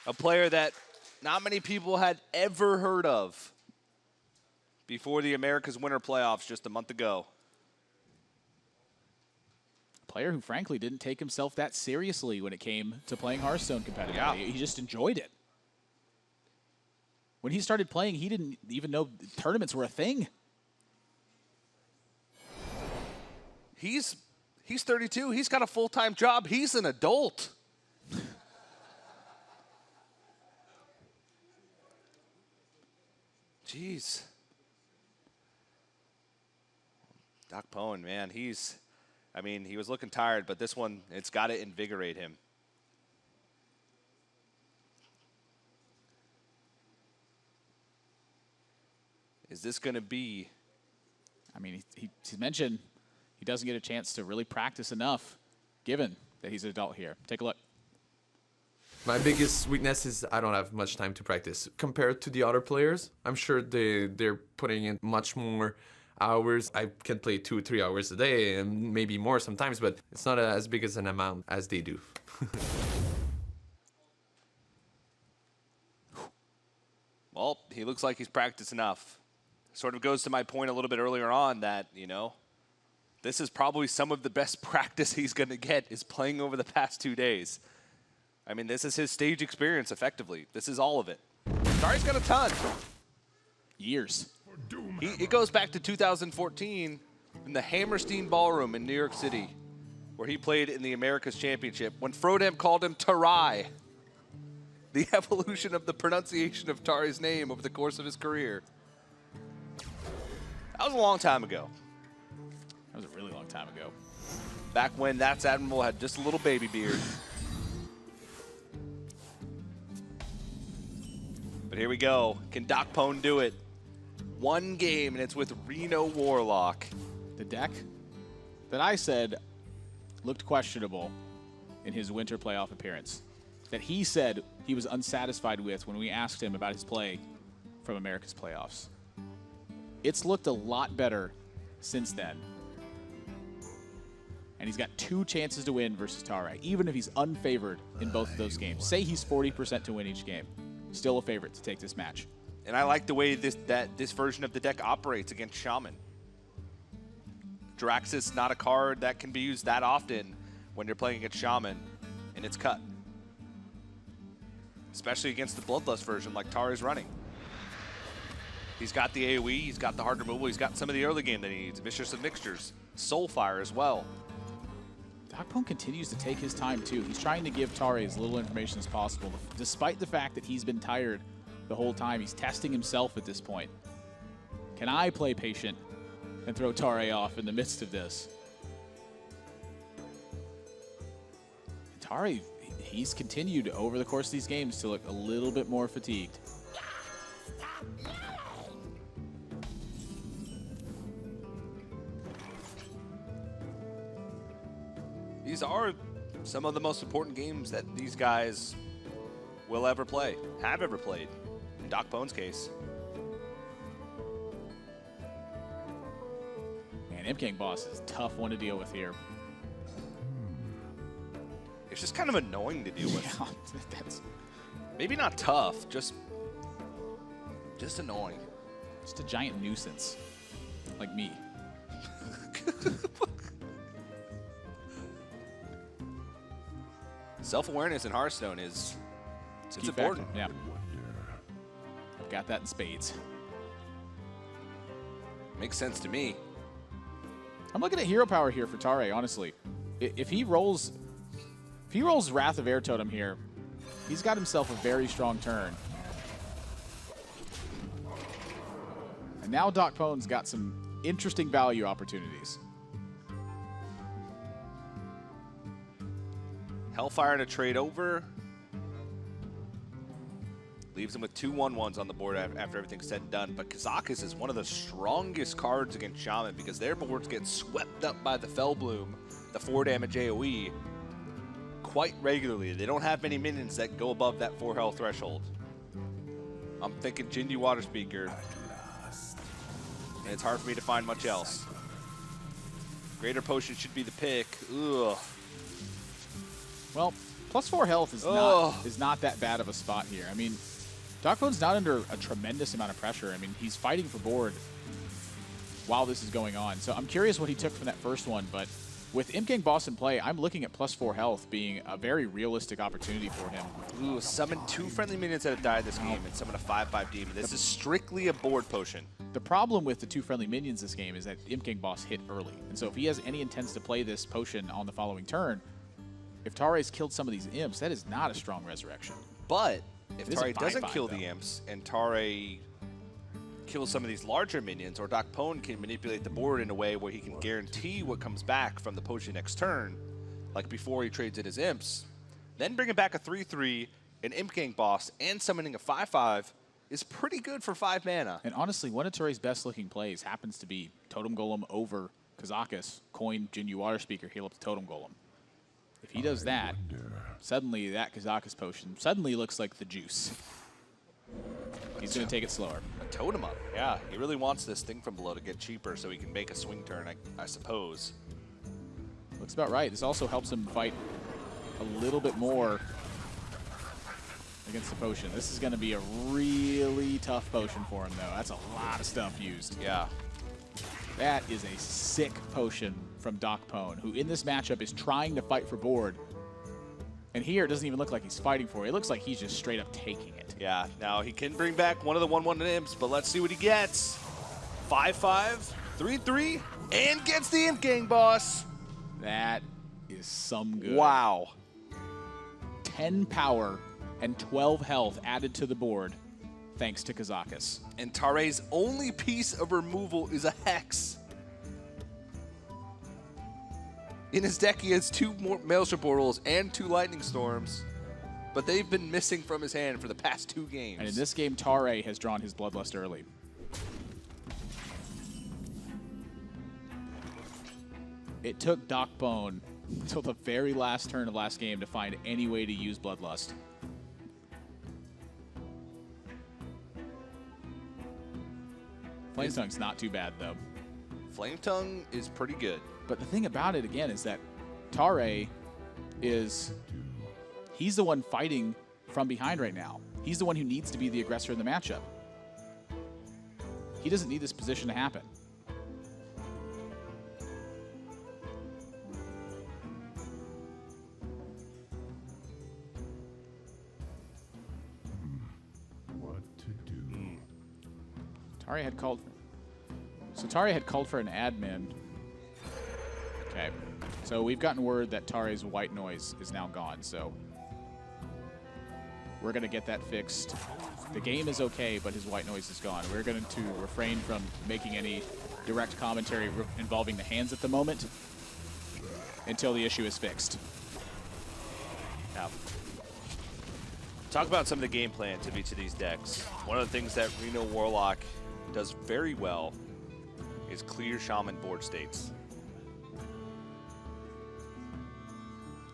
A player that not many people had ever heard of before the America's Winter Playoffs just a month ago. A player who frankly didn't take himself that seriously when it came to playing Hearthstone competitively. Yeah. He just enjoyed it. When he started playing, he didn't even know tournaments were a thing. He's 32. He's got a full-time job. He's an adult. Jeez. DocPwn, man, he was looking tired, but this one, it's got to invigorate him. Is this going to be... I mean, he mentioned he doesn't get a chance to really practice enough, given that he's an adult here. Take a look. My biggest weakness is I don't have much time to practice. Compared to the other players, I'm sure they're putting in much more hours. I can play 2 or 3 hours a day and maybe more sometimes, but it's not as big as an amount as they do. Well, he looks like he's practiced enough. Sort of goes to my point a little bit earlier on that, you know, this is probably some of the best practice he's going to get is playing over the past 2 days. I mean, this is his stage experience, effectively. This is all of it. Tarei's got a ton. Years. It goes back to 2014 in the Hammerstein Ballroom in New York City, where he played in the America's Championship, when Frodem called him Tarei. The evolution of the pronunciation of Tarei's name over the course of his career. That was a long time ago. That was a really long time ago. Back when That's Admiral had just a little baby beard. But here we go. Can DocPwn do it? 1 game, and it's with Reno Warlock. The deck that I said looked questionable in his winter playoff appearance, that he said he was unsatisfied with when we asked him about his play from America's playoffs. It's looked a lot better since then. And he's got 2 chances to win versus Tarei, even if he's unfavored in both of those games. Say he's 40% to win each game. Still a favorite to take this match. And I like the way this version of the deck operates against Shaman. Draxus, not a card that can be used that often when you're playing against Shaman, and it's cut. Especially against the Bloodlust version like Tarei's running. He's got the AoE, he's got the hard removal, he's got some of the early game that he needs. Vicious of Mixtures, Soulfire as well. DocPwn continues to take his time too. He's trying to give Tarei as little information as possible. Despite the fact that he's been tired the whole time, he's testing himself at this point. Can I play patient and throw Tarei off in the midst of this? Tarei, he's continued over the course of these games to look a little bit more fatigued. These are some of the most important games that these guys will ever play, have ever played, in DocPwn's case. Man, Imking Boss is a tough one to deal with here. It's just kind of annoying to deal with. Yeah, that's maybe not tough, just annoying. just a giant nuisance, like me. Self-awareness in Hearthstone is it's important. Yeah. I've got that in spades. Makes sense to me. I'm looking at hero power here for Tarei, honestly. If he rolls Wrath of Air Totem here, he's got himself a very strong turn. And now DocPwn's got some interesting value opportunities. Hellfire to trade over. Leaves him with 2 1/1s on the board after everything's said and done. But Kazakus is one of the strongest cards against Shaman because their boards get swept up by the Fellbloom, the 4 damage AoE, quite regularly. They don't have many minions that go above that 4 health threshold. I'm thinking Jinju Water Speaker. And it's hard for me to find much else. Greater Potion should be the pick. Ugh. Well, +4 health is not that bad of a spot here. I mean, DocPwn's not under a tremendous amount of pressure. I mean, he's fighting for board while this is going on. So I'm curious what he took from that first one, but with Imking Boss in play, I'm looking at +4 health being a very realistic opportunity for him. Ooh, summon 2 friendly minions that have died this game and summon a 5/5 demon. This is strictly a board potion. The problem with the 2 friendly minions this game is that Imking Boss hit early. And so if he has any intents to play this potion on the following turn, if Tarei's killed some of these imps, that is not a strong resurrection. But if It is a Tarei doesn't 5/5 kill though. the imps and Tarei kills some of these larger minions, or DocPwn can manipulate the board in a way where he can guarantee what comes back from the potion next turn, like before he trades in his imps, then bringing back a 3/3, an Imking Boss, and summoning a 5/5 is pretty good for 5 mana. And honestly, one of Tarei's best looking plays happens to be Totem Golem over Kazakus, coin Jinju Water Speaker, heal up the Totem Golem. If he does that, suddenly that Kazakus potion suddenly looks like the juice. He's going to take it slower. A totem up, yeah. He really wants this thing from below to get cheaper so he can make a swing turn, I suppose. Looks about right. This also helps him fight a little bit more against the potion. This is going to be a really tough potion for him, though. That's a lot of stuff used. Yeah. That is a sick potion from DocPwn, who in this matchup is trying to fight for board. And here, it doesn't even look like he's fighting for it. It looks like he's just straight up taking it. Yeah, now he can bring back one of the 1/1 imps, but let's see what he gets. 5/5, 3/3, and gets the Imp Gang Boss. That is some good. Wow. 10 power and 12 health added to the board thanks to Kazakus. And Tarei's only piece of removal is a Hex. In his deck, he has 2 more Maelstrom Portals and 2 Lightning Storms, but they've been missing from his hand for the past 2 games. And in this game, Tarei has drawn his Bloodlust early. It took DocPwn until the very last turn of last game to find any way to use Bloodlust. Flame Tongue's not too bad, though. Flame Tongue is pretty good. But the thing about it, again, is that Tarei he's the one fighting from behind right now. He's the one who needs to be the aggressor in the matchup. He doesn't need this position to happen. What to do? Tarei had called. So Tarei had called for an admin. Okay. So we've gotten word that Tarei's white noise is now gone. So we're going to get that fixed. The game is okay, but his white noise is gone. We're going to refrain from making any direct commentary involving the hands at the moment until the issue is fixed. Now, talk about some of the game plans of each of these decks. One of the things that Reno Warlock does very well is clear Shaman board states.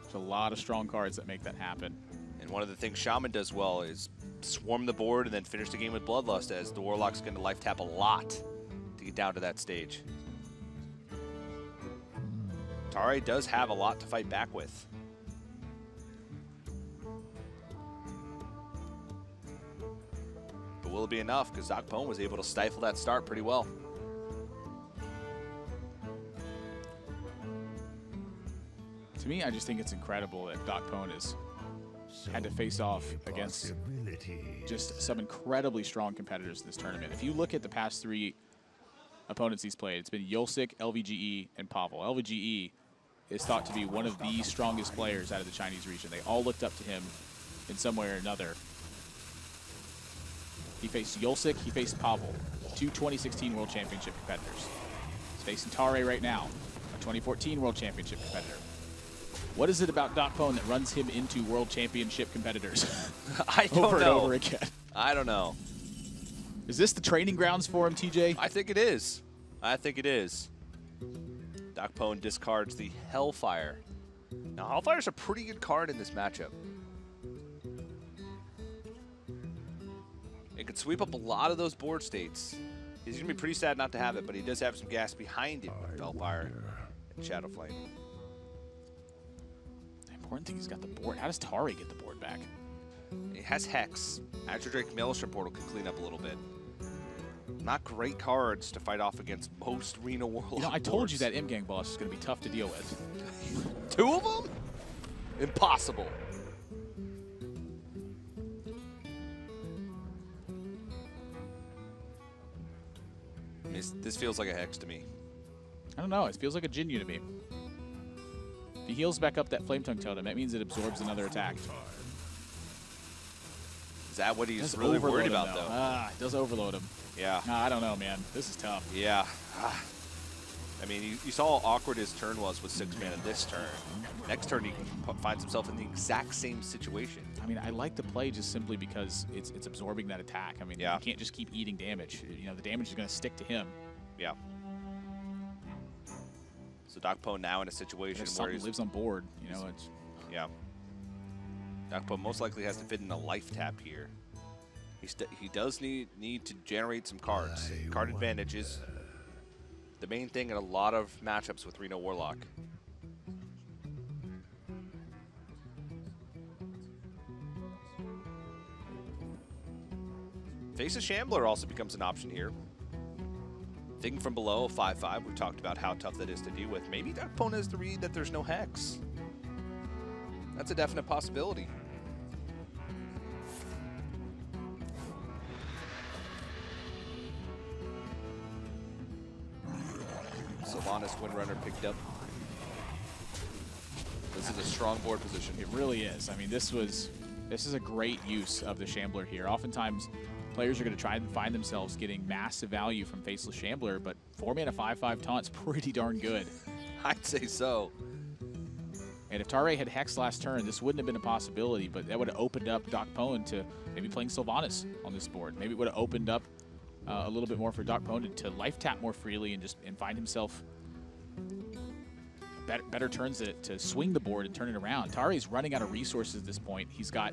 There's a lot of strong cards that make that happen. And one of the things Shaman does well is swarm the board and then finish the game with Bloodlust, as the Warlock's going to life tap a lot to get down to that stage. Tarei does have a lot to fight back with. But will it be enough? Because DocPwn was able to stifle that start pretty well. To me, I just think it's incredible that DocPwn has had to face off against just some incredibly strong competitors in this tournament. If you look at the past 3 opponents he's played, it's been Yolsik, LVGE, and Pavel. LVGE is thought to be one of the strongest players out of the Chinese region. They all looked up to him in some way or another. He faced Yolsik, he faced Pavel, 2 2016 World Championship competitors. He's facing Tarei right now, a 2014 World Championship competitor. What is it about DocPwn that runs him into World Championship competitors I don't over know. and over again? I don't know. Is this the training grounds for him, TJ? I think it is. I think it is. DocPwn discards the Hellfire. Now, Hellfire's a pretty good card in this matchup. It could sweep up a lot of those board states. He's going to be pretty sad not to have it, but he does have some gas behind it with Hellfire and Shadowflame. The important thing, he's got the board. How does Tarei get the board back? It has Hex. Azure Drake Maelstrom Portal can clean up a little bit. Not great cards to fight off against most Reno Warlock You know, I told you boards. that M-Gang boss is going to be tough to deal with. 2 of them? Impossible. This feels like a Hex to me. I don't know. It feels like a Jinyu to me. If he heals back up that Flame Tongue Totem, that means it absorbs another attack. Is that what he's Does really overload worried him, about, though? It does overload him. Yeah. I don't know, man. This is tough. Yeah. I mean, you saw how awkward his turn was with 6 mana this turn. Next turn, he finds himself in the exact same situation. I mean, I like the play just simply because it's absorbing that attack. I mean, Yeah. you can't just keep eating damage. You know, the damage is going to stick to him. Yeah. So DocPwn now in a situation If where something he's... lives on board, you know, it's... Yeah. DocPwn most likely has to fit in a life tap here. He does need to generate some cards. Card advantage is the main thing in a lot of matchups with Reno Warlock. Face a Shambler also becomes an option here. Thinking from below, 5/5. We've talked about how tough that is to deal with. Maybe DocPwn has to read that there's no Hex. That's a definite possibility. Sylvanas Windrunner picked up. This is a strong board position. It really is. I mean, this is a great use of the Shambler here. Oftentimes, players are going to try and find themselves getting massive value from Faceless Shambler, but 4-mana 5/5 taunt's pretty darn good. I'd say so. And if Tarei had Hex last turn, this wouldn't have been a possibility, but that would have opened up DocPwn to maybe playing Sylvanas on this board. Maybe it would have opened up a little bit more for DocPwn to life tap more freely and find himself better turns to swing the board and turn it around. Tarei's running out of resources at this point. He's got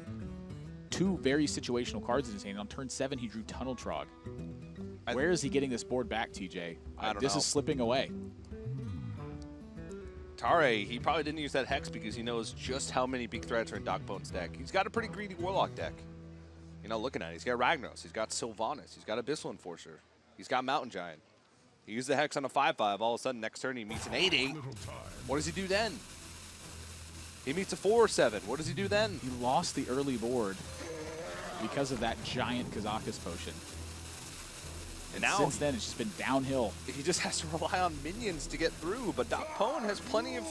2 very situational cards in his hand. On turn 7, he drew Tunnel Trog. Where is he getting this board back, TJ? I don't know. This is slipping away. Tarei, he probably didn't use that Hex because he knows just how many big threats are in DocPwn's deck. He's got a pretty greedy Warlock deck. You know, looking at it, he's got Ragnaros, he's got Sylvanas, he's got Abyssal Enforcer, he's got Mountain Giant. He used the Hex on a 5/5, all of a sudden next turn he meets an 8/8. What does he do then? He meets a 4/7. What does he do then? He lost the early board because of that giant Kazakus potion. And now, since then, it's just been downhill. He just has to rely on minions to get through, but DocPwn has plenty of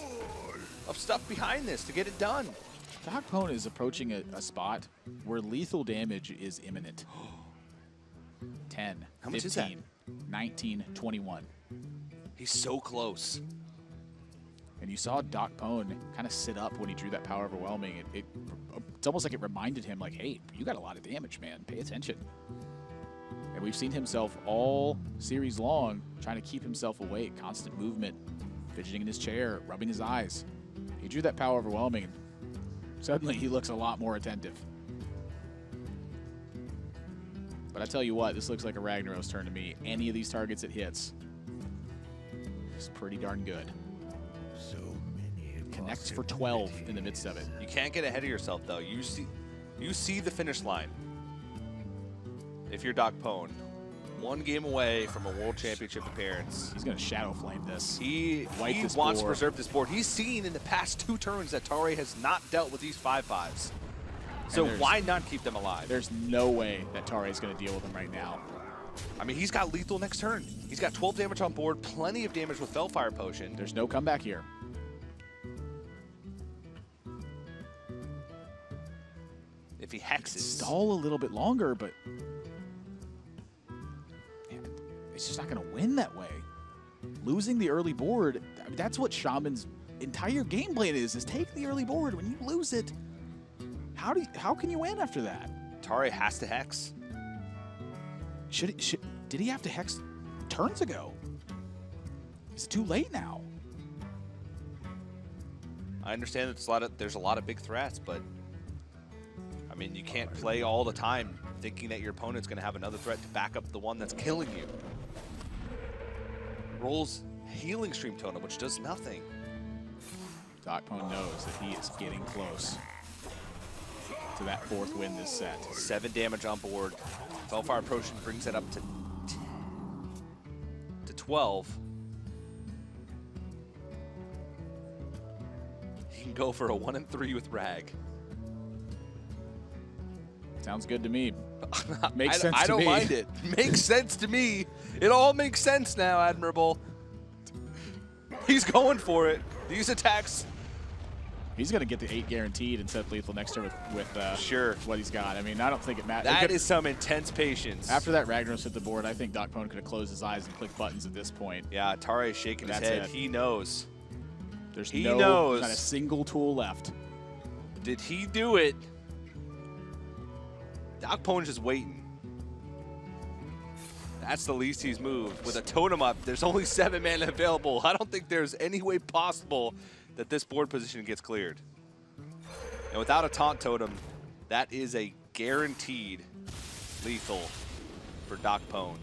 stuff behind this to get it done. DocPwn is approaching a spot where lethal damage is imminent. 10, How much 15, is that? 19, 21. He's so close. And you saw DocPwn kind of sit up when he drew that Power Overwhelming. It's almost like it reminded him, like, hey, you got a lot of damage, man. Pay attention. And we've seen himself all series long trying to keep himself awake. Constant movement, fidgeting in his chair, rubbing his eyes. He drew that Power Overwhelming, and suddenly he looks a lot more attentive. But I tell you what, this looks like a Ragnaros turn to me. Any of these targets it hits is pretty darn good. So many Connects for 12 in the midst of it. You can't get ahead of yourself, though. You see the finish line. If you're DocPwn, one game away from a World Championship appearance. He's going to Shadow Flame this. He wants to preserve this board. He's seen in the past 2 turns that Tarei has not dealt with these 5/5s. So why not keep them alive? There's no way that Tarei is going to deal with them right now. I mean, he's got lethal next turn. He's got 12 damage on board, plenty of damage with Felfire Potion. There's no comeback here. If he hexes. Stall a little bit longer, but man, it's just not going to win that way. Losing the early board, I mean, that's what Shaman's entire game plan is take the early board. When you lose it, how can you win after that? Tarei has to hex. Did he have to hex turns ago? It's too late now. I understand that there's a lot of big threats, but I mean, you can't play all the time thinking that your opponent's going to have another threat to back up the one that's killing you. Rolls Healing Stream Totem, which does nothing. DocPwn knows that he is getting close to that 4th win this set. 7 damage on board. Felfire Potion brings it up to 12. He can go for a 1-3 with Rag. Sounds good to me. Makes sense to me. I don't mind it. Makes sense to me. It all makes sense now, Admirable. He's going for it. These attacks. He's going to get the 8 guaranteed and set lethal next turn with sure. what he's got. I mean, I don't think it matters. That is some intense patience. After that Ragnaros hit the board, I think DocPwn could have closed his eyes and clicked buttons at this point. Yeah, Tarei's shaking his head. He knows. There's knows. not a single tool left. Did he do it? DocPwn's just waiting. That's the least he's moved. With a totem up, there's only 7 mana available. I don't think there's any way possible that this board position gets cleared. And without a taunt totem, that is a guaranteed lethal for DocPwn.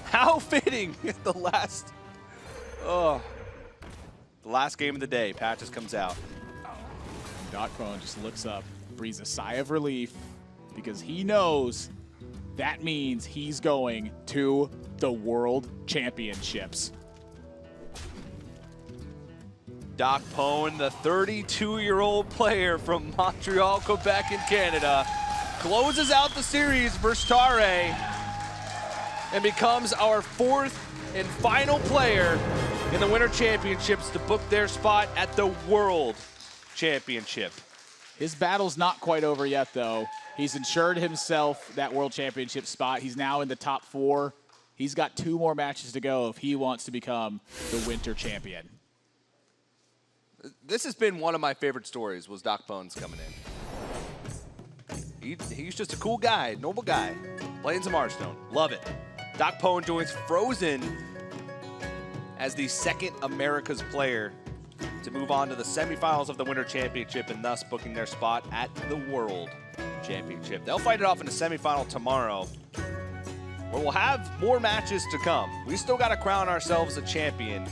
How fitting! The last game of the day. Patches comes out. DocPwn just looks up, breathes a sigh of relief, because he knows that means he's going to the World Championships. DocPwn, the 32-year-old player from Montreal, Quebec in Canada, closes out the series versus Tarei and becomes our 4th and final player in the Winter Championships to book their spot at the World Championship. His battle's not quite over yet, though. He's ensured himself that World Championship spot. He's now in the top 4. He's got 2 more matches to go if he wants to become the Winter Champion. This has been one of my favorite stories, was DocPwn's coming in. He's just a cool guy, normal guy, playing some Hearthstone. Love it. DocPwn joins Frozen as the 2nd Americas player to move on to the semifinals of the Winter Championship and thus booking their spot at the World Championship. They'll fight it off in the semifinal tomorrow, where we'll have more matches to come. We still got to crown ourselves a champion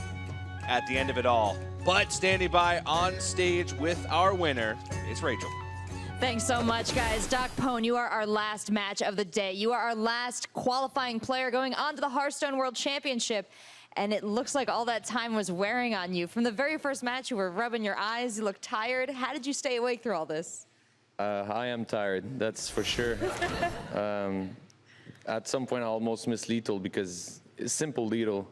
at the end of it all. But standing by on stage with our winner is Rachel. Thanks so much, guys. DocPwn, you are our last match of the day. You are our last qualifying player going on to the Hearthstone World Championship. And it looks like all that time was wearing on you. From the very first match, you were rubbing your eyes. You looked tired. How did you stay awake through all this? I am tired, that's for sure. At some point, I almost missed Lethal because it's simple Lethal.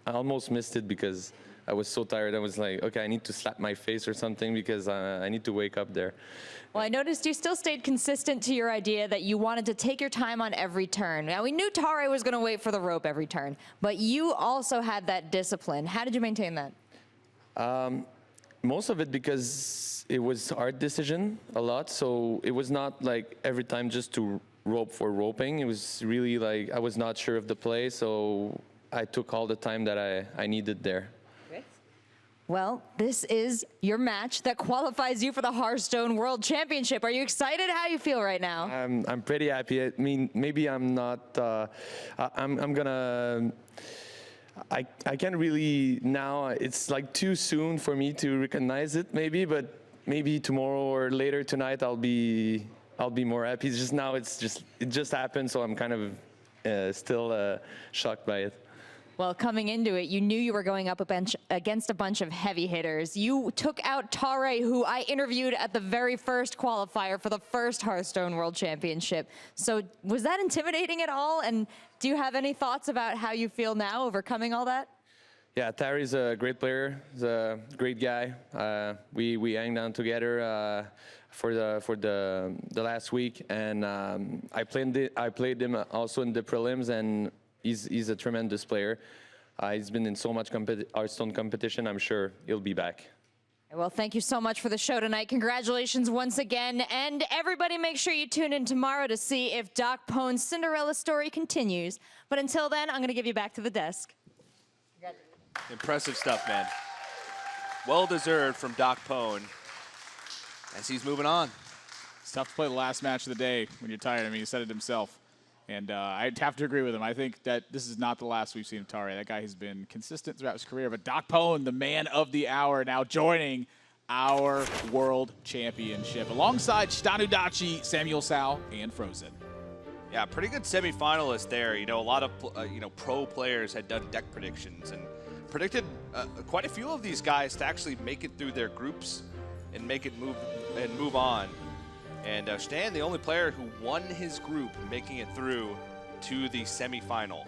I almost missed it because I was so tired. I was like, okay, I need to slap my face or something because I need to wake up there. Well, I noticed you still stayed consistent to your idea that you wanted to take your time on every turn. Now, we knew Tarei was going to wait for the rope every turn, but you also had that discipline. How did you maintain that? Most of it because it was our decision a lot, so it was not like every time just to rope for roping. It was really like I was not sure of the play, so I took all the time that I needed there. Well, this is your match that qualifies you for the Hearthstone World Championship. Are you excited? How do you feel right now? I'm pretty happy. I mean, maybe I'm not. I'm gonna. I can't really now. It's like too soon for me to recognize it. Maybe, but maybe tomorrow or later tonight I'll be more happy. It's just now. It just happened, so I'm kind of still shocked by it. Well, coming into it, you knew you were going up against a bunch of heavy hitters. You took out Tarei, who I interviewed at the very first qualifier for the first Hearthstone World Championship. So was that intimidating at all? And do you have any thoughts about how you feel now overcoming all that? Yeah, Tarei's a great player. He's a great guy. We hang down together for the last week, and I played him also in the prelims, and he's a tremendous player. He's been in so much Hearthstone competition. I'm sure he'll be back. Well, thank you so much for the show tonight. Congratulations once again. And everybody make sure you tune in tomorrow to see if DocPwn's Cinderella story continues. But until then, I'm going to give you back to the desk. Impressive stuff, man. Well-deserved from DocPwn as he's moving on. It's tough to play the last match of the day when you're tired. I mean, he said it himself. And I'd have to agree with him. I think that this is not the last we've seen of Tarei. That guy has been consistent throughout his career. But DocPwn, the man of the hour, now joining our World Championship alongside Stanudachi, Samuel Sao, and Frozen. Yeah, pretty good semifinalist there. You know, a lot of pro players had done deck predictions and predicted quite a few of these guys to actually make it through their groups and make it move on. And Stan, the only player who won his group, making it through to the semifinal.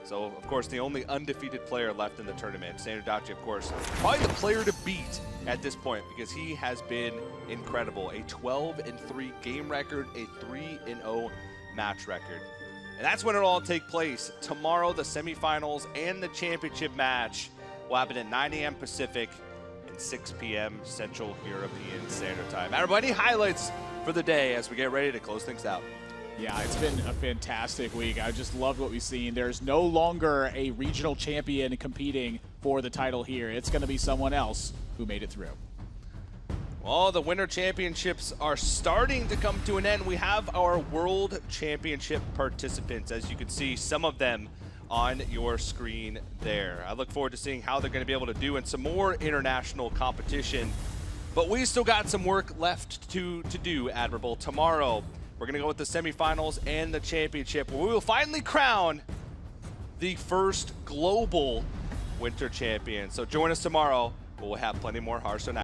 So, of course, the only undefeated player left in the tournament. Stanudachi, of course, probably the player to beat at this point because he has been incredible. A 12-3 game record, a 3-0 match record. And that's when it'll all take place. Tomorrow, the semifinals and the championship match will happen at 9 a.m. Pacific and 6 p.m. Central European Standard Time. Everybody, highlights for the day as we get ready to close things out. Yeah, it's been a fantastic week. I just loved what we've seen. There's no longer a regional champion competing for the title here. It's going to be someone else who made it through. Well, the Winter Championships are starting to come to an end. We have our World Championship participants, as you can see some of them on your screen there. I look forward to seeing how they're going to be able to do in some more international competition. But we still got some work left to do, Admirable. Tomorrow, we're going to go with the semifinals and the championship, where we will finally crown the first global Winter Champion. So join us tomorrow, where we'll have plenty more Hearthstone